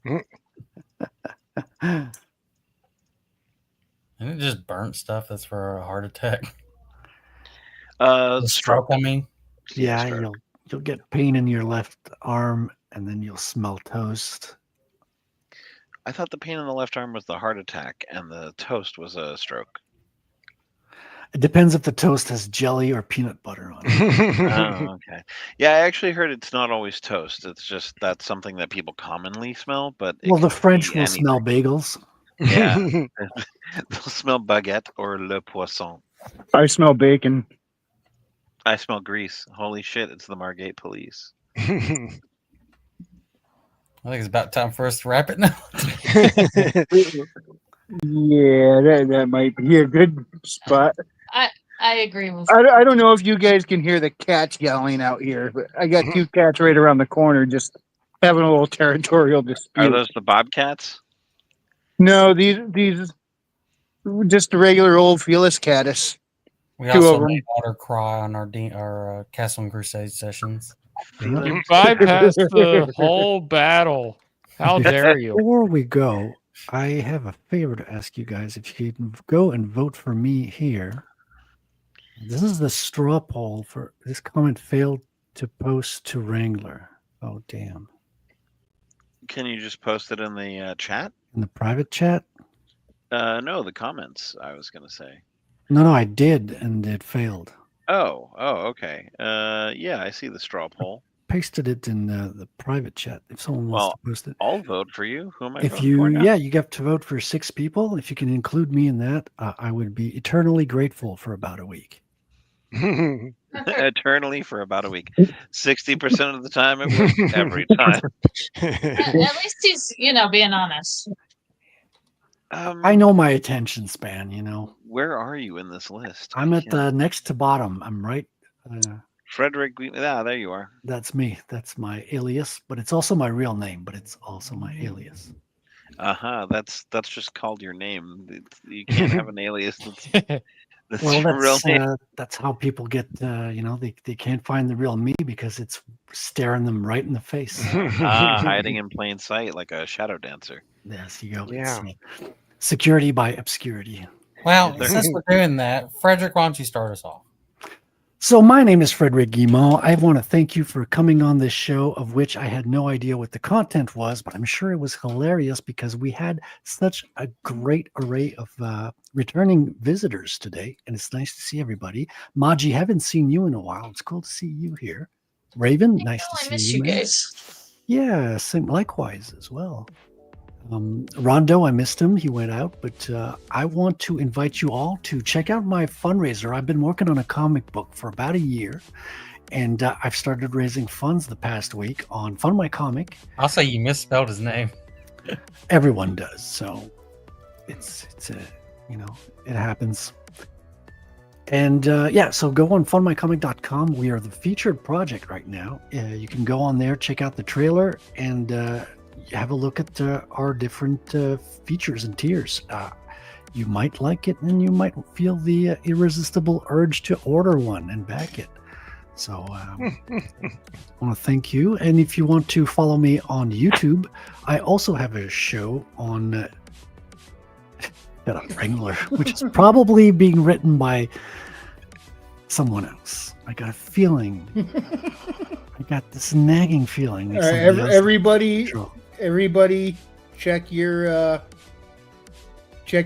And it just burnt stuff that's for a heart attack. Stroke. I mean. Yeah, you'll get pain in your left arm, and then you'll smell toast. I thought the pain in the left arm was the heart attack, and the toast was a stroke. It depends if the toast has jelly or peanut butter on it. Oh, okay. Yeah, I actually heard it's not always toast. It's just that's something that people commonly smell. But Well, the French will smell bagels. Yeah, they'll smell baguette or le poisson. I smell bacon. I smell grease. Holy shit! It's the Margate police. I think it's about time for us to wrap it now. Yeah, that might be a good spot. I agree with. I don't know if you guys can hear the cats yelling out here, but I got two cats right around the corner just having a little territorial dispute. Are those the bobcats? No, these just the regular old Felis caddis. We Two also of 'em. made water cry on our Castle and Crusade sessions. You bypassed the whole battle. How dare you? Before we go, I have a favor to ask you guys. If you can go and vote for me here. This is the straw poll for this comment failed to post to Wrangler. Oh, damn. Can you just post it in the chat? In the private chat? No, the comments, I was going to say. No, I did, and it failed. Oh, okay. Yeah, I see the straw poll. Pasted it in the private chat if someone wants Well, to post it. I'll vote for you. Who am I If voting for now? yeah, you get to vote for 6 people. If you can include me in that, I would be eternally grateful for about a week. Eternally for about a week. 60% of the time it works every time. At least he's, being honest. I know my attention span, Where are you in this list? I'm at the next to bottom. I'm right. Frederick. There you are. That's me. That's my alias, but it's also my real name, but it's also my alias. That's just called your name. You can't have an alias that's Well, your real name. that's how people get, they can't find the real me because it's staring them right in the face. Hiding in plain sight like a shadow dancer. Yes, you go. Yeah. It's, security by obscurity. Well, since we're doing that, Frederick, why don't you start us off? So my name is Frederick Guimont. I want to thank you for coming on this show, of which I had no idea what the content was, but I'm sure it was hilarious because we had such a great array of returning visitors today, and it's nice to see everybody. Maji, haven't seen you in a while. It's cool to see you here. Raven, nice to see you. I miss you man. guys. Yeah, same, likewise as well. Rondo, I missed him. He went out, but I want to invite you all to check out my fundraiser. I've been working on a comic book for about a year, and I've started raising funds the past week on Fund My Comic. I'll say you misspelled his name. Everyone does, so it's it happens. And so go on fundmycomic.com. We are the featured project right now. You can go on there, check out the trailer, and have a look at our different features and tiers. You might like it, and you might feel the irresistible urge to order one and back it. So I want to thank you. And if you want to follow me on YouTube, I also have a show on Wrangler, which is probably being written by someone else. I got a feeling. I got this nagging feeling. All right, everybody, check your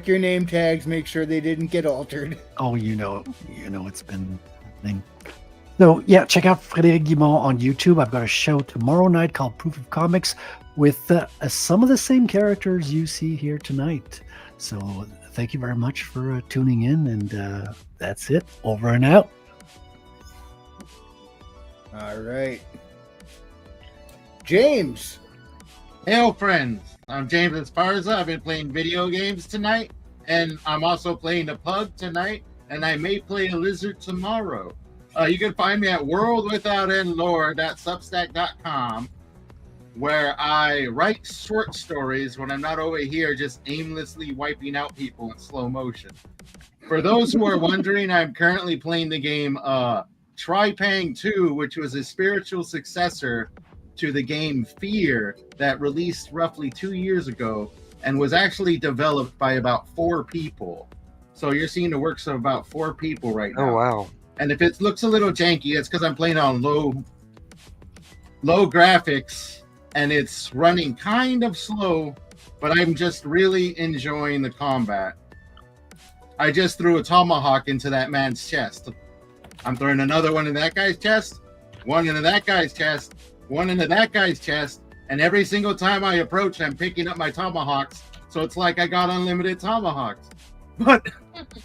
name tags. Make sure they didn't get altered. Oh, it's been happening. So yeah, check out Frédéric Guimont on YouTube. I've got a show tomorrow night called Proof of Comics with some of the same characters you see here tonight. So thank you very much for tuning in, and that's it. Over and out. All right, James. Hail, friends. I'm James Esparza. I've been playing video games tonight, and I'm also playing a pug tonight, and I may play a lizard tomorrow. You can find me at worldwithoutendlore.substack.com, where I write short stories when I'm not over here just aimlessly wiping out people in slow motion. For those who are wondering, I'm currently playing the game Tripang 2, which was a spiritual successor to the game Fear that released roughly 2 years ago and was actually developed by about 4 people. So you're seeing the works of about 4 people right now. Oh, wow. And if it looks a little janky, it's because I'm playing on low graphics and it's running kind of slow, but I'm just really enjoying the combat. I just threw a tomahawk into that man's chest. I'm throwing another one in that guy's chest, one into that guy's chest, one into that guy's chest, and every single time I approach, I'm picking up my tomahawks. So it's like I got unlimited tomahawks. But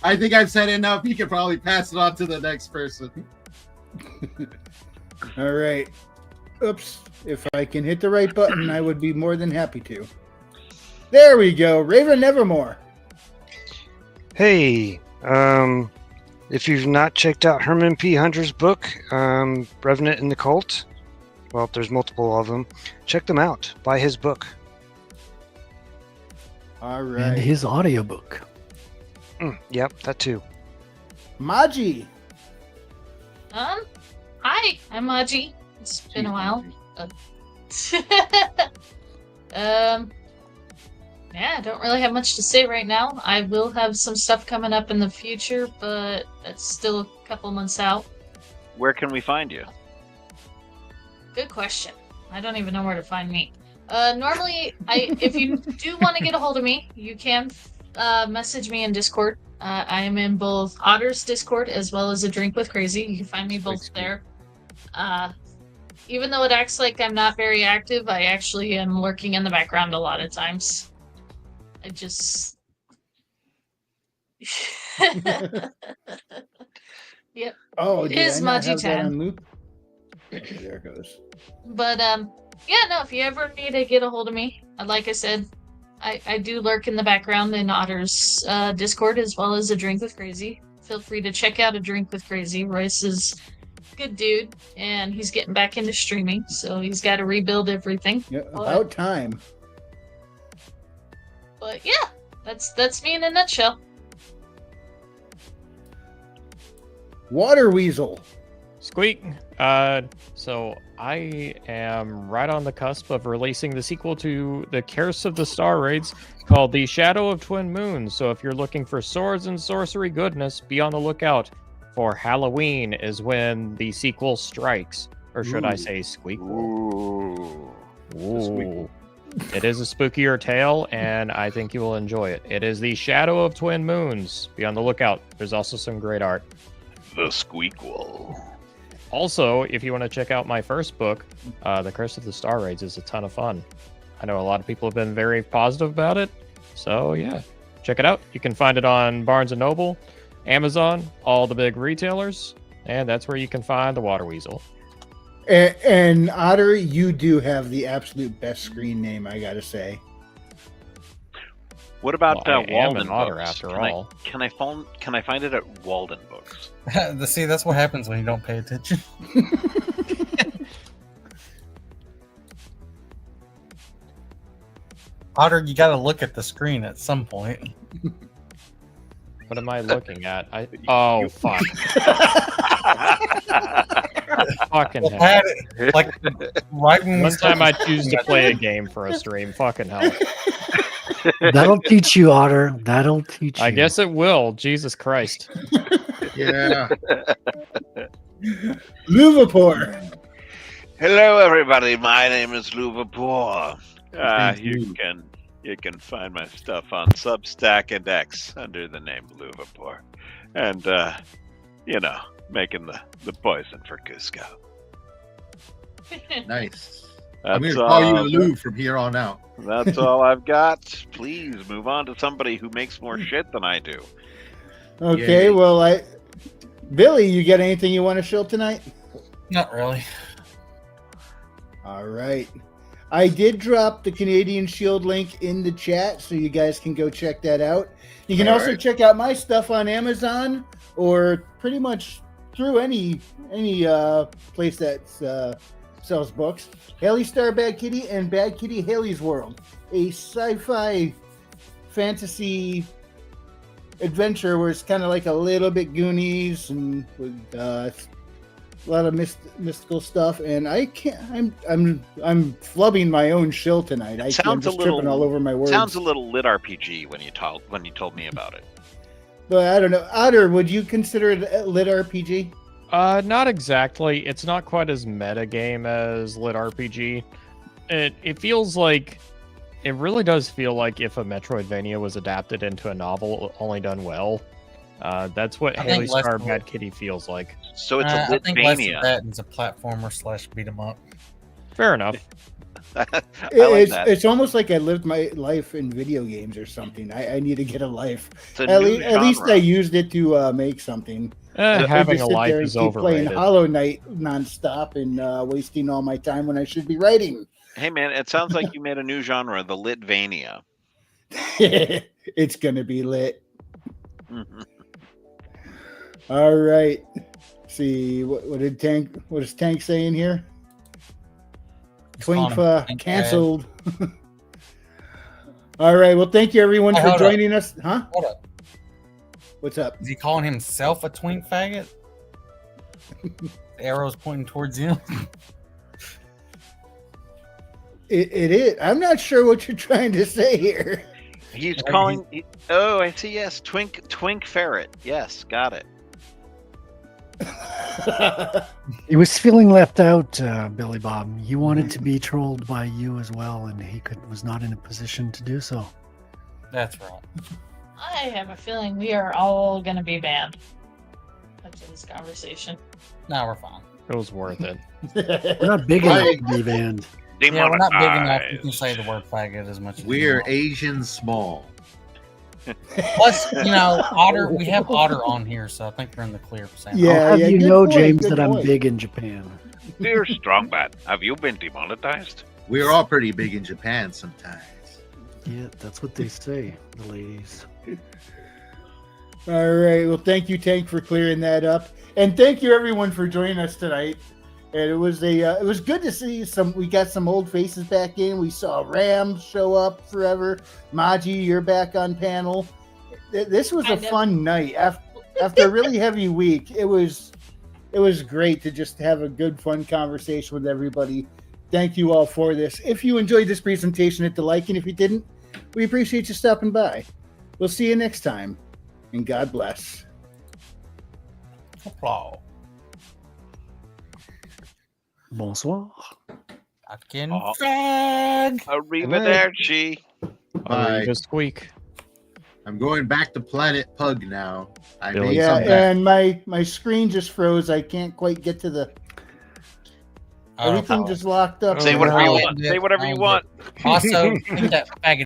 I think I've said enough. You can probably pass it on to the next person. All right. Oops. If I can hit the right button, I would be more than happy to. There we go. Raven Nevermore. Hey, if you've not checked out Herman P. Hunter's book, Revenant in the Cult, well, there's multiple of them. Check them out. Buy his book. All right. And his audiobook. Yep, that too. Maji. Hi, I'm Maji. It's been a while. Yeah, I don't really have much to say right now. I will have some stuff coming up in the future, but that's still a couple months out. Where can we find you? Good question. I don't even know where to find me. Normally, if you do want to get a hold of me, you can message me in Discord. I am in both Otter's Discord as well as A Drink with Crazy. You can find me both there. Even though it acts like I'm not very active, I actually am lurking in the background a lot of times. I just... Yep. Oh, It did is I not have that MAJI-CHAN. on loop? Okay, there it goes. But yeah, no, if you ever need to get a hold of me, like I said, I do lurk in the background in Otter's Discord as well as A Drink with Crazy. Feel free to check out A Drink with Crazy. Royce is a good dude, and he's getting back into streaming, so he's got to rebuild everything. Yeah, about time. But yeah, that's me in a nutshell. Water Weasel. Squeak. So I am right on the cusp of releasing the sequel to the Curse of the Star Raids called The Shadow of Twin Moons. So if you're looking for swords and sorcery goodness, be on the lookout for Halloween is when the sequel strikes. Or should I say squeakquel? Ooh. It is a spookier tale, and I think you will enjoy it. It is The Shadow of Twin Moons. Be on the lookout. There's also some great art. The Squeakquel. Also, if you want to check out my first book, The Curse of the Star Raids is a ton of fun. I know a lot of people have been very positive about it. So yeah, check it out. You can find it on Barnes & Noble, Amazon, all the big retailers, and that's where you can find the Water Weasel. And Otter, you do have the absolute best screen name, I gotta say. What about Well, I am Walden an otter Books? after Can all. I find it at Walden Books? See, that's what happens when you don't pay attention. Otter, you got to look at the screen at some point. What am I looking at? Oh, fuck. Fucking hell. Had it, like, right when we One time I started- choose to play a game for a stream. Fucking hell. That'll teach you, Otter. That'll teach you. I guess it will. Jesus Christ. Yeah. Liverpool. Hello, everybody. My name is Luvapur. Thank You can find my stuff on Substack and X under the name Luvapur, and making the poison for Cusco. Nice. I'm going That's to call you all. Lou from here on out. That's all I've got. Please move on to somebody who makes more shit than I do. Okay, Yay. well, Billy, you got anything you want to show tonight? Not really. All right. I did drop the Canadian Shield link in the chat, so you guys can go check that out. You can All also right. check out my stuff on Amazon or pretty much through any place that sells books. Haley Star Bad Kitty and Bad Kitty Haley's World, a sci-fi fantasy adventure where it's kind of like a little bit Goonies and with a lot of mystical stuff. And I'm flubbing my own shill tonight. I'm just tripping all over my words. Sounds a little lit RPG when you told me about it. But I don't know. Otter, would you consider it a lit RPG? Not exactly. It's not quite as meta game as lit RPG. It feels like, it really does feel like if a Metroidvania was adapted into a novel, only done well. That's what I Haley think less Star of- Bad Kitty feels like. So it's I a think less of Litvania. that is a platformer / beat 'em up. Fair enough. I like that. It's almost like I lived my life in video games or something. I need to get a life. It's a At new least genre. I used it to make something. I Having just a sit life there and is keep playing overrated. Hollow Knight nonstop and wasting all my time when I should be writing. Hey man, it sounds like you made a new genre, the Litvania. It's gonna be lit. All right. See what is Tank saying here? calling him Twink Tank canceled. All right. Well, thank you everyone Hey, for hold up. joining us. Huh? Hold up. What's up? Is he calling himself a twink faggot? The arrow's pointing towards you. It is. I'm not sure what you're trying to say here. He's calling. Oh, I see. Yes, Twink Ferret. Yes, got it. He was feeling left out, Billy Bob. He wanted to be trolled by you as well, and he was not in a position to do so. That's right. I have a feeling we are all going to be banned after this conversation. No, we're fine. It was worth it. We're not big enough to be banned. Yeah, we're not big enough. You can say the word faggot as much as We're you want. Asian small. Plus, Otter. We have Otter on here, so I think we're in the clear for saying. I'll have you good know, point, James, good that I'm point. big in Japan. Dear Strongbat, have you been demonetized? We're all pretty big in Japan sometimes. Yeah, that's what they say, the ladies. All right. Well, thank you, Tank, for clearing that up, and thank you everyone for joining us tonight. And it was good to see some. We got some old faces back in. We saw Rams show up forever. Maji, you're back on panel. This was a fun night after a really heavy week. It was great to just have a good, fun conversation with everybody. Thank you all for this. If you enjoyed this presentation, hit the like, and if you didn't, we appreciate you stopping by. We'll see you next time, and God bless. Applause. Bonsoir. Fucking Oh. fag. Arrivederci. Bye. Just squeak. I'm going back to Planet Pug now. I Billy. made Yeah, some back. and my screen just froze. I can't quite get to the. Everything just locked up. Say whatever you Oh, want. Say whatever you want. Also, keep that faggot